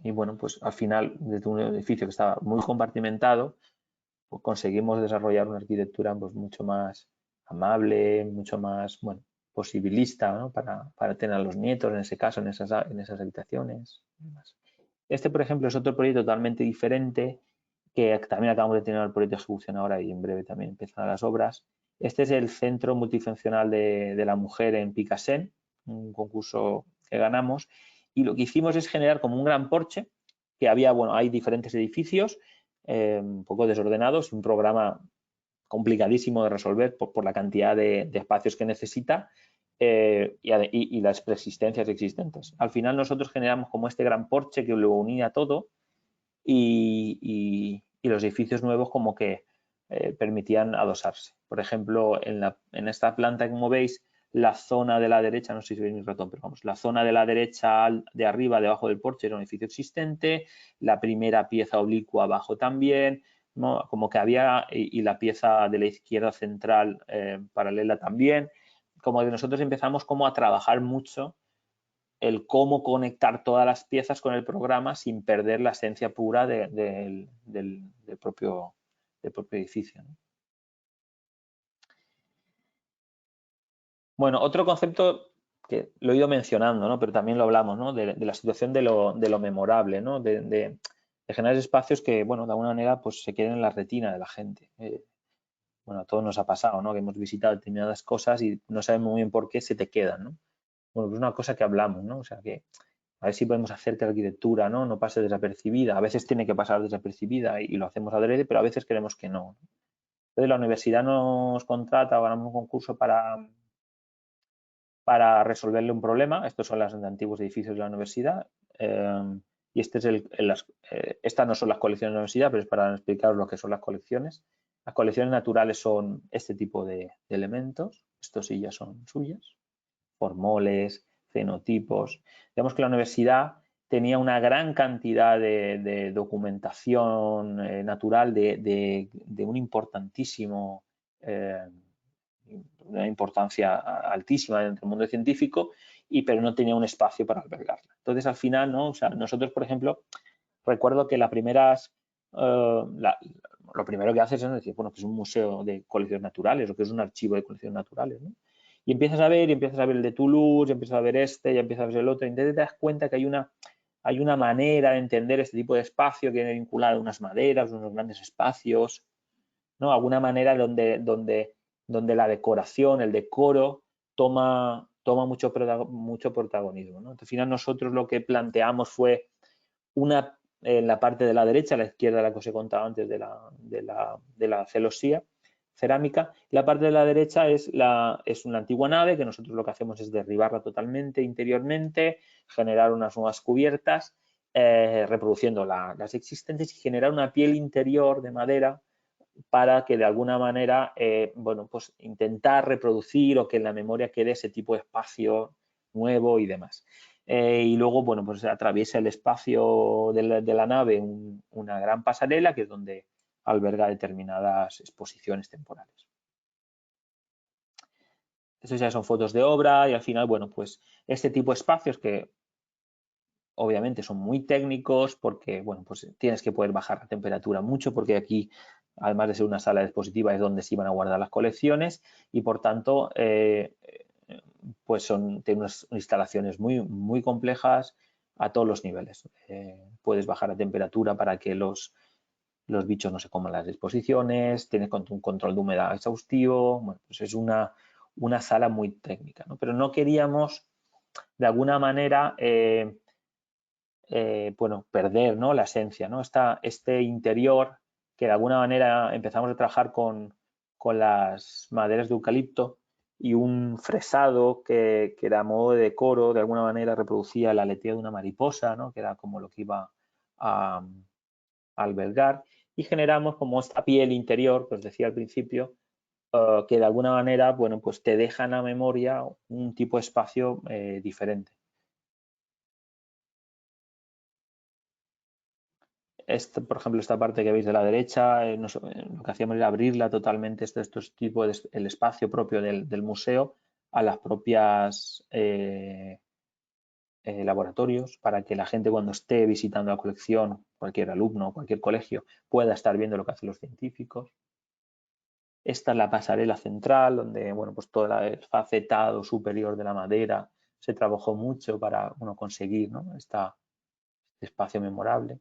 [SPEAKER 3] Y bueno, pues al final, desde un edificio que estaba muy compartimentado, pues conseguimos desarrollar una arquitectura pues mucho más amable, mucho más, bueno, posibilista, ¿no? para tener a los nietos, en ese caso, en esas habitaciones. Este, por ejemplo, es otro proyecto totalmente diferente que también acabamos de tener el proyecto de ejecución ahora y en breve también empiezan las obras. Este es el Centro Multifuncional de la Mujer en Picassent, un concurso que ganamos, y lo que hicimos es generar como un gran porche, que había, bueno, hay diferentes edificios, un poco desordenados, un programa complicadísimo de resolver por la cantidad de espacios que necesita y las preexistencias existentes. Al final nosotros generamos como este gran porche que lo unía todo y los edificios nuevos como que permitían adosarse. Por ejemplo, en esta planta, como veis, la zona de la derecha, no sé si veis mi ratón, pero vamos, la zona de la derecha de arriba, debajo del porche, era un edificio existente, la primera pieza oblicua abajo también, ¿no? Como que había, y la pieza de la izquierda central paralela también, como que nosotros empezamos como a trabajar mucho el cómo conectar todas las piezas con el programa sin perder la esencia pura del propio edificio, ¿no? Bueno, otro concepto que lo he ido mencionando, ¿no? Pero también lo hablamos, ¿no? De la situación de lo memorable, ¿no? De generar espacios que, bueno, de alguna manera pues se queden en la retina de la gente. Bueno, a todos nos ha pasado, ¿no? Que hemos visitado determinadas cosas y no sabemos muy bien por qué se te quedan, ¿no? Bueno, pues una cosa que hablamos, ¿no? O sea, que a ver si podemos hacer que la arquitectura no pase desapercibida. A veces tiene que pasar desapercibida y lo hacemos adrede, pero a veces queremos que no. Entonces la universidad nos contrata o ganamos un concurso para resolverle un problema. Estos son los antiguos edificios de la universidad. Y estas no son las colecciones de la universidad, pero es para explicaros lo que son las colecciones. Las colecciones naturales son este tipo de elementos. Estos sí ya son suyas. Formoles, fenotipos. Digamos que la universidad tenía una gran cantidad de documentación natural de un importantísimo, una importancia altísima dentro del mundo científico, pero no tenía un espacio para albergarla. Entonces, al final, ¿no? O sea, nosotros, por ejemplo, recuerdo que lo primero que haces es decir, bueno, que es un museo de colecciones naturales o que es un archivo de colecciones naturales, ¿no? Y empiezas a ver el de Toulouse, y empiezas a ver este, y empiezas a ver el otro, y entonces te das cuenta que hay una manera de entender este tipo de espacio que viene vinculado a unas maderas, unos grandes espacios, ¿no? Alguna manera donde la decoración, el decoro, toma mucho protagonismo, ¿no? Al final nosotros lo que planteamos fue en la parte de la derecha, a la izquierda, la que os he contado antes de la celosía cerámica. La parte de la derecha es una antigua nave que nosotros lo que hacemos es derribarla totalmente interiormente, generar unas nuevas cubiertas, reproduciendo las existentes y generar una piel interior de madera para que de alguna manera, bueno, pues intentar reproducir o que en la memoria quede ese tipo de espacio nuevo y demás. Y luego, bueno, pues atraviesa el espacio de la nave una gran pasarela que es donde alberga determinadas exposiciones temporales. Estas ya son fotos de obra y al final, bueno, pues este tipo de espacios que obviamente son muy técnicos porque, bueno, pues tienes que poder bajar la temperatura mucho porque aquí, además de ser una sala expositiva, es donde se iban a guardar las colecciones y, por tanto, pues tiene unas instalaciones muy, muy complejas a todos los niveles. Puedes bajar la temperatura para que los bichos no se coman las exposiciones, tienes un control de humedad exhaustivo, bueno, pues es una sala muy técnica, ¿no? Pero no queríamos, de alguna manera, bueno, perder, ¿no? La esencia, ¿no? Este interior que de alguna manera empezamos a trabajar con las maderas de eucalipto y un fresado que era a modo de decoro, de alguna manera reproducía el aleteo de una mariposa, ¿no? Que era como lo que iba a albergar, y generamos como esta piel interior que os decía al principio, que de alguna manera, bueno, pues te deja en la memoria un tipo de espacio diferente. Por ejemplo, esta parte que veis de la derecha, lo que hacíamos era abrirla totalmente, estos tipos el espacio propio del museo a las propias laboratorios para que la gente cuando esté visitando la colección, cualquier alumno, cualquier colegio, pueda estar viendo lo que hacen los científicos. Esta es la pasarela central, donde, bueno, pues todo el facetado superior de la madera se trabajó mucho para, bueno, conseguir, ¿no? Este espacio memorable.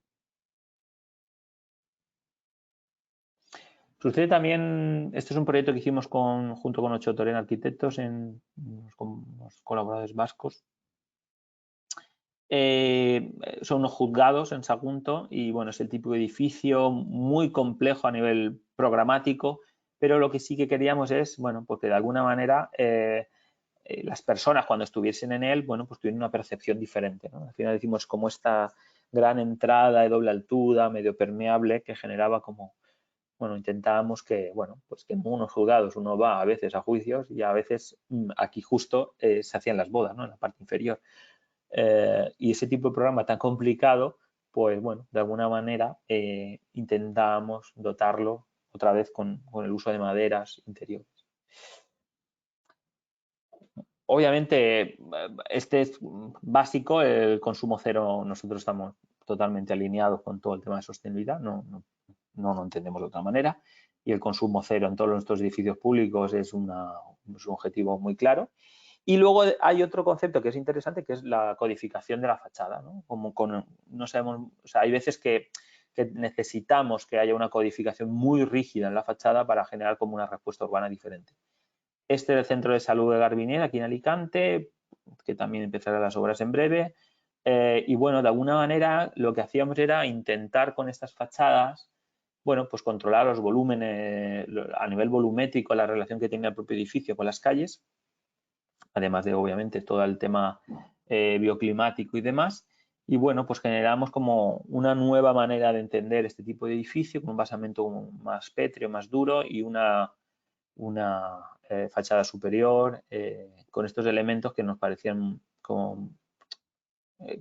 [SPEAKER 3] Sucede también, este es un proyecto que hicimos junto con Ocho Torén Arquitectos, unos colaboradores vascos. Son unos juzgados en Sagunto y, bueno, es el tipo de edificio muy complejo a nivel programático, pero lo que sí que queríamos es, bueno, porque de alguna manera las personas cuando estuviesen en él, bueno, pues tuvieran una percepción diferente, ¿no? Al final decimos como esta gran entrada de doble altura, medio permeable, que generaba como, bueno, intentábamos que, bueno, pues que en unos juzgados uno va a veces a juicios y a veces aquí justo se hacían las bodas, ¿no? En la parte inferior. Y ese tipo de programa tan complicado, pues bueno, de alguna manera intentábamos dotarlo otra vez con el uso de maderas interiores. Obviamente, este es básico, el consumo cero, nosotros estamos totalmente alineados con todo el tema de sostenibilidad, no lo entendemos de otra manera, y el consumo cero en todos nuestros edificios públicos es un objetivo muy claro. Y luego hay otro concepto que es interesante, que es la codificación de la fachada, ¿no? No sabemos, o sea, hay veces que necesitamos que haya una codificación muy rígida en la fachada para generar como una respuesta urbana diferente. Este es el Centro de Salud de Garbinier, aquí en Alicante, que también empezará las obras en breve. Y bueno, de alguna manera lo que hacíamos era intentar con estas fachadas, bueno, pues controlar los volúmenes, a nivel volumétrico, la relación que tenía el propio edificio con las calles, además de, obviamente, todo el tema bioclimático y demás. Y bueno, pues generamos como una nueva manera de entender este tipo de edificio, con un basamento más pétreo, más duro y una fachada superior con estos elementos que nos parecían como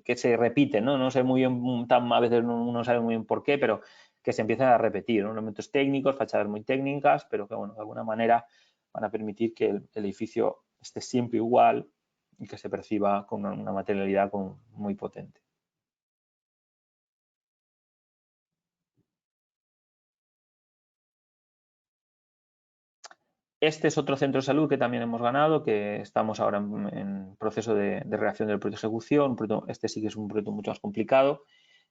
[SPEAKER 3] que se repiten, ¿no? No sé muy bien, a veces uno no sabe muy bien por qué, pero que se empiezan a repetir, ¿no? Elementos técnicos, fachadas muy técnicas, pero que bueno, de alguna manera van a permitir que el edificio esté siempre igual y que se perciba con una materialidad muy potente. Este es otro centro de salud que también hemos ganado, que estamos ahora en proceso de redacción del proyecto de ejecución. Este sí que es un proyecto mucho más complicado,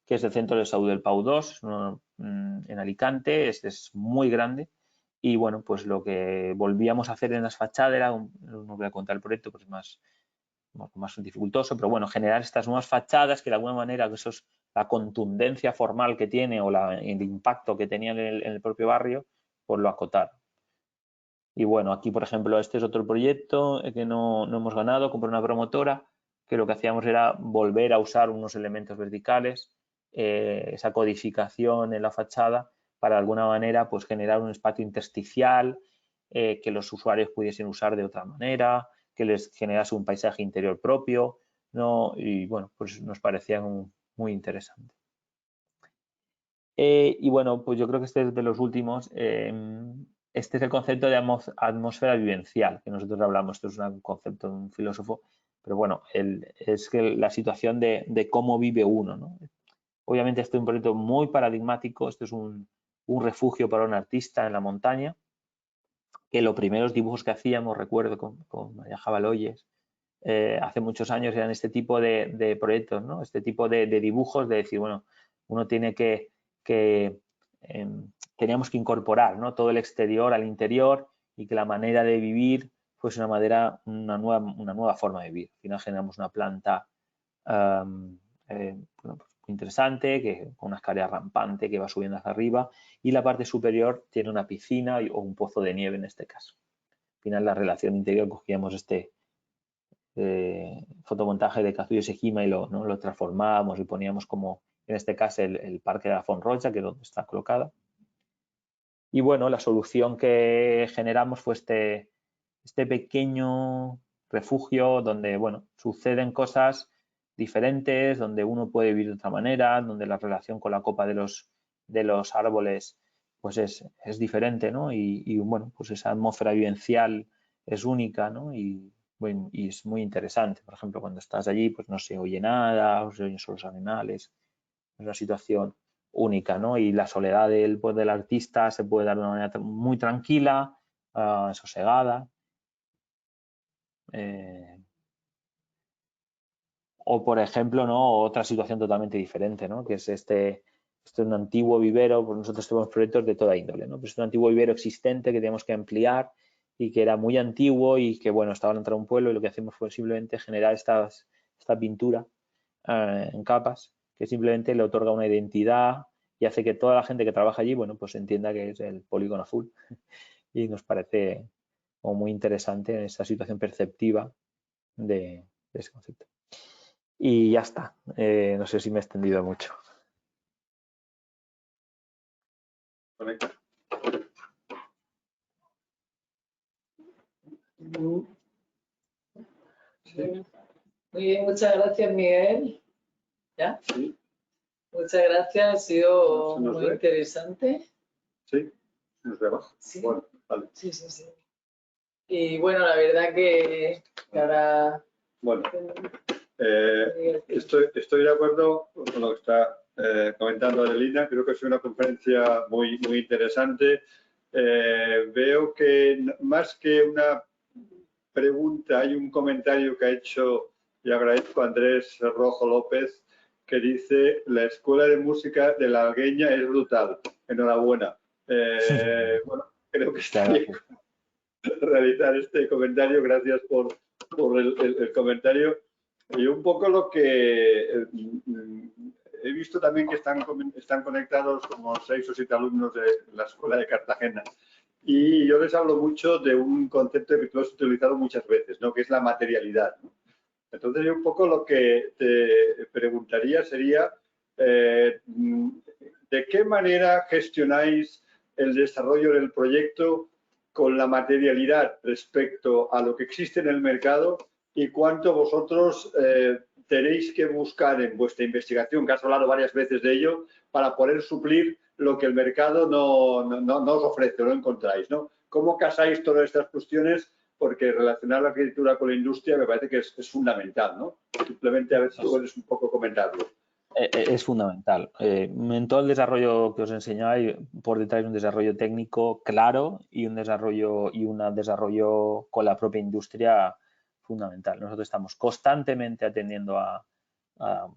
[SPEAKER 3] que es el Centro de Salud del Pau 2, en Alicante. Este es muy grande y bueno, pues lo que volvíamos a hacer en las fachadas era, no voy a contar el proyecto porque es más dificultoso, pero bueno, generar estas nuevas fachadas que de alguna manera, eso es la contundencia formal que tiene o el impacto que tenía en el propio barrio, pues lo acotar. Y bueno, aquí por ejemplo, este es otro proyecto que no hemos ganado, compré una promotora, que lo que hacíamos era volver a usar unos elementos verticales, esa codificación en la fachada, para de alguna manera pues generar un espacio intersticial que los usuarios pudiesen usar de otra manera, que les generase un paisaje interior propio, ¿no? Y bueno, pues nos parecía muy interesante. Y bueno, pues yo creo que este es de los últimos. Este es el concepto de atmósfera vivencial, que nosotros hablamos. Esto es un concepto de un filósofo, pero bueno, es que la situación de cómo vive uno, ¿no? Obviamente este es un proyecto muy paradigmático. Este es un refugio para un artista en la montaña, que los primeros dibujos que hacíamos, recuerdo, con María Jabaloyes, hace muchos años eran este tipo de proyectos, ¿no? Este tipo de dibujos, de decir, bueno, uno tiene teníamos que incorporar, ¿no? Todo el exterior al interior y que la manera de vivir fuese una nueva forma de vivir. Al final generamos una planta bueno, pues interesante, con una escalera rampante que va subiendo hacia arriba, y la parte superior tiene una piscina o un pozo de nieve en este caso. Al final la relación interior cogíamos este fotomontaje de Kazuyo Sejima y lo transformábamos y poníamos como, en este caso, el parque de la Font Roja, que es donde está colocada. Y bueno, la solución que generamos fue este pequeño refugio donde, bueno, suceden cosas diferentes, donde uno puede vivir de otra manera, donde la relación con la copa de los árboles pues es diferente, ¿no? Y bueno, pues esa atmósfera vivencial es única, ¿no? Y es muy interesante. Por ejemplo, cuando estás allí, pues no se oye nada, no se oyen solo los animales. Es una situación única, ¿no? Y la soledad del artista se puede dar de una manera muy tranquila, sosegada. O, por ejemplo, ¿no? Otra situación totalmente diferente, ¿no? Que es este es un antiguo vivero, pues nosotros tenemos proyectos de toda índole, ¿no? Pues es un antiguo vivero existente que tenemos que ampliar y que era muy antiguo y que, bueno, estaba dentro de un pueblo, y lo que hacemos fue simplemente generar esta pintura en capas, que simplemente le otorga una identidad y hace que toda la gente que trabaja allí, bueno, pues entienda que es el polígono azul. Y nos parece como muy interesante esa situación perceptiva de ese concepto. Y ya está. No sé si me he extendido mucho.
[SPEAKER 1] Sí. Muy bien, muchas gracias, Miguel. ¿Ya?
[SPEAKER 2] Sí.
[SPEAKER 1] Muchas gracias, ha sido muy interesante.
[SPEAKER 2] Sí, nos vemos.
[SPEAKER 1] Sí.
[SPEAKER 2] Bueno, vale.
[SPEAKER 1] Sí. Y bueno, la verdad que ahora...
[SPEAKER 2] Bueno, estoy de acuerdo con lo que está comentando Adelina. Creo que es una conferencia muy interesante. Veo que más que una pregunta, hay un comentario que ha hecho, y agradezco a Andrés Rojo López, que dice: la Escuela de Música de la Algueña es brutal. Enhorabuena. Bueno, creo que está bien realizar este comentario. Gracias por el comentario. Y un poco lo que he visto también, que están conectados como 6 o 7 alumnos de la Escuela de Cartagena. Y yo les hablo mucho de un concepto que tú has utilizado muchas veces, ¿no? Que es la materialidad, ¿no? Entonces, yo un poco lo que te preguntaría sería, ¿de qué manera gestionáis el desarrollo del proyecto con la materialidad respecto a lo que existe en el mercado y cuánto vosotros tenéis que buscar en vuestra investigación, que has hablado varias veces de ello, para poder suplir lo que el mercado no os ofrece, no encontráis, ¿no? ¿Cómo casáis todas estas cuestiones? Porque relacionar la arquitectura con la industria me parece que es fundamental, ¿no? Simplemente a ver si puedes un poco comentarlo.
[SPEAKER 3] Es fundamental. En todo el desarrollo que os enseñaba, por detrás de un desarrollo técnico claro y un desarrollo con la propia industria fundamental. Nosotros estamos constantemente atendiendo a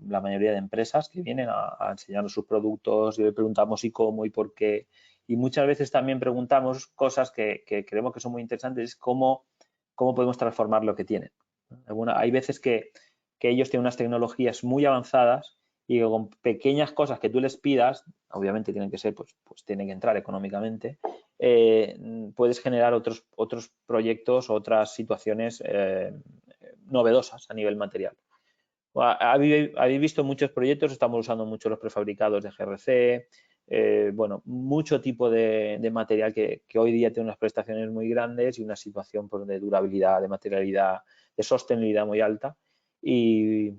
[SPEAKER 3] la mayoría de empresas que vienen a enseñarnos sus productos y le preguntamos y cómo y por qué. Y muchas veces también preguntamos cosas que creemos que son muy interesantes, cómo podemos transformar lo que tienen. Hay veces que ellos tienen unas tecnologías muy avanzadas y con pequeñas cosas que tú les pidas, obviamente tienen que ser, pues tienen que entrar económicamente, puedes generar otros proyectos, otras situaciones novedosas a nivel material. Habéis visto muchos proyectos, estamos usando mucho los prefabricados de GRC, bueno, mucho tipo de material que hoy día tiene unas prestaciones muy grandes y una situación pues, de durabilidad, de materialidad, de sostenibilidad muy alta y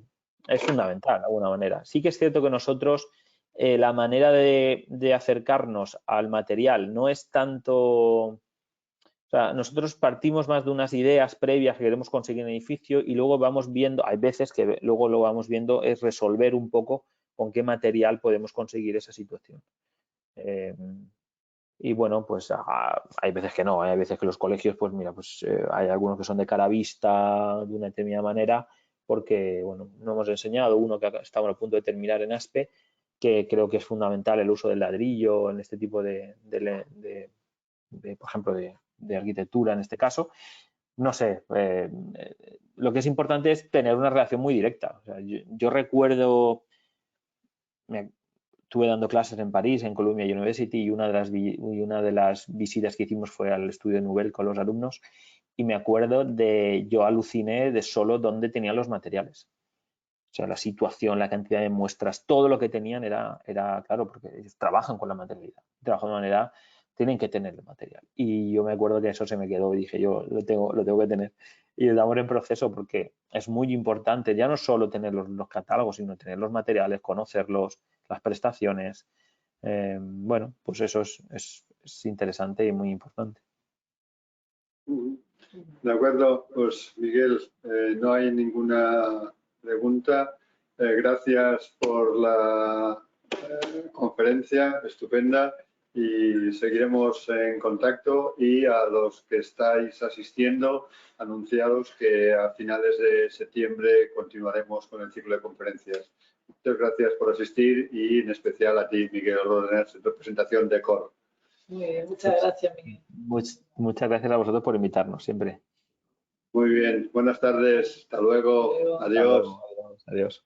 [SPEAKER 3] es fundamental de alguna manera. Sí que es cierto que nosotros la manera de acercarnos al material no es tanto... O sea, nosotros partimos más de unas ideas previas que queremos conseguir en el edificio y luego vamos viendo, hay veces que luego lo vamos viendo, es resolver un poco con qué material podemos conseguir esa situación. Y bueno, pues hay veces que no, hay veces que los colegios, pues mira, pues hay algunos que son de cara vista de una determinada manera porque, bueno, no hemos enseñado uno que estamos a punto de terminar en ASPE, que creo que es fundamental el uso del ladrillo en este tipo por ejemplo, de arquitectura en este caso. No sé, lo que es importante es tener una relación muy directa. O sea, yo recuerdo, estuve dando clases en París, en Columbia University, y una de las visitas que hicimos fue al estudio Nouvel con los alumnos y me acuerdo yo aluciné de solo dónde tenían los materiales. O sea, la situación, la cantidad de muestras, todo lo que tenían era claro, porque ellos trabajan con la materialidad, trabajan de manera, tienen que tener el material. Y yo me acuerdo que eso se me quedó y dije, yo lo tengo que tener. Y estamos en proceso porque es muy importante ya no solo tener los catálogos, sino tener los materiales, conocerlos, las prestaciones. Bueno, pues eso es interesante y muy importante.
[SPEAKER 2] De acuerdo, pues Miguel, no hay ninguna pregunta. Gracias por la conferencia estupenda y seguiremos en contacto y a los que estáis asistiendo, anunciados que a finales de septiembre continuaremos con el ciclo de conferencias. Muchas gracias por asistir y en especial a ti, Miguel Rodríguez, en representación de COR.
[SPEAKER 1] Muy bien, muchas gracias, Miguel.
[SPEAKER 3] Muchas gracias a vosotros por invitarnos siempre.
[SPEAKER 2] Muy bien, buenas tardes, hasta luego, adiós.
[SPEAKER 3] Adiós.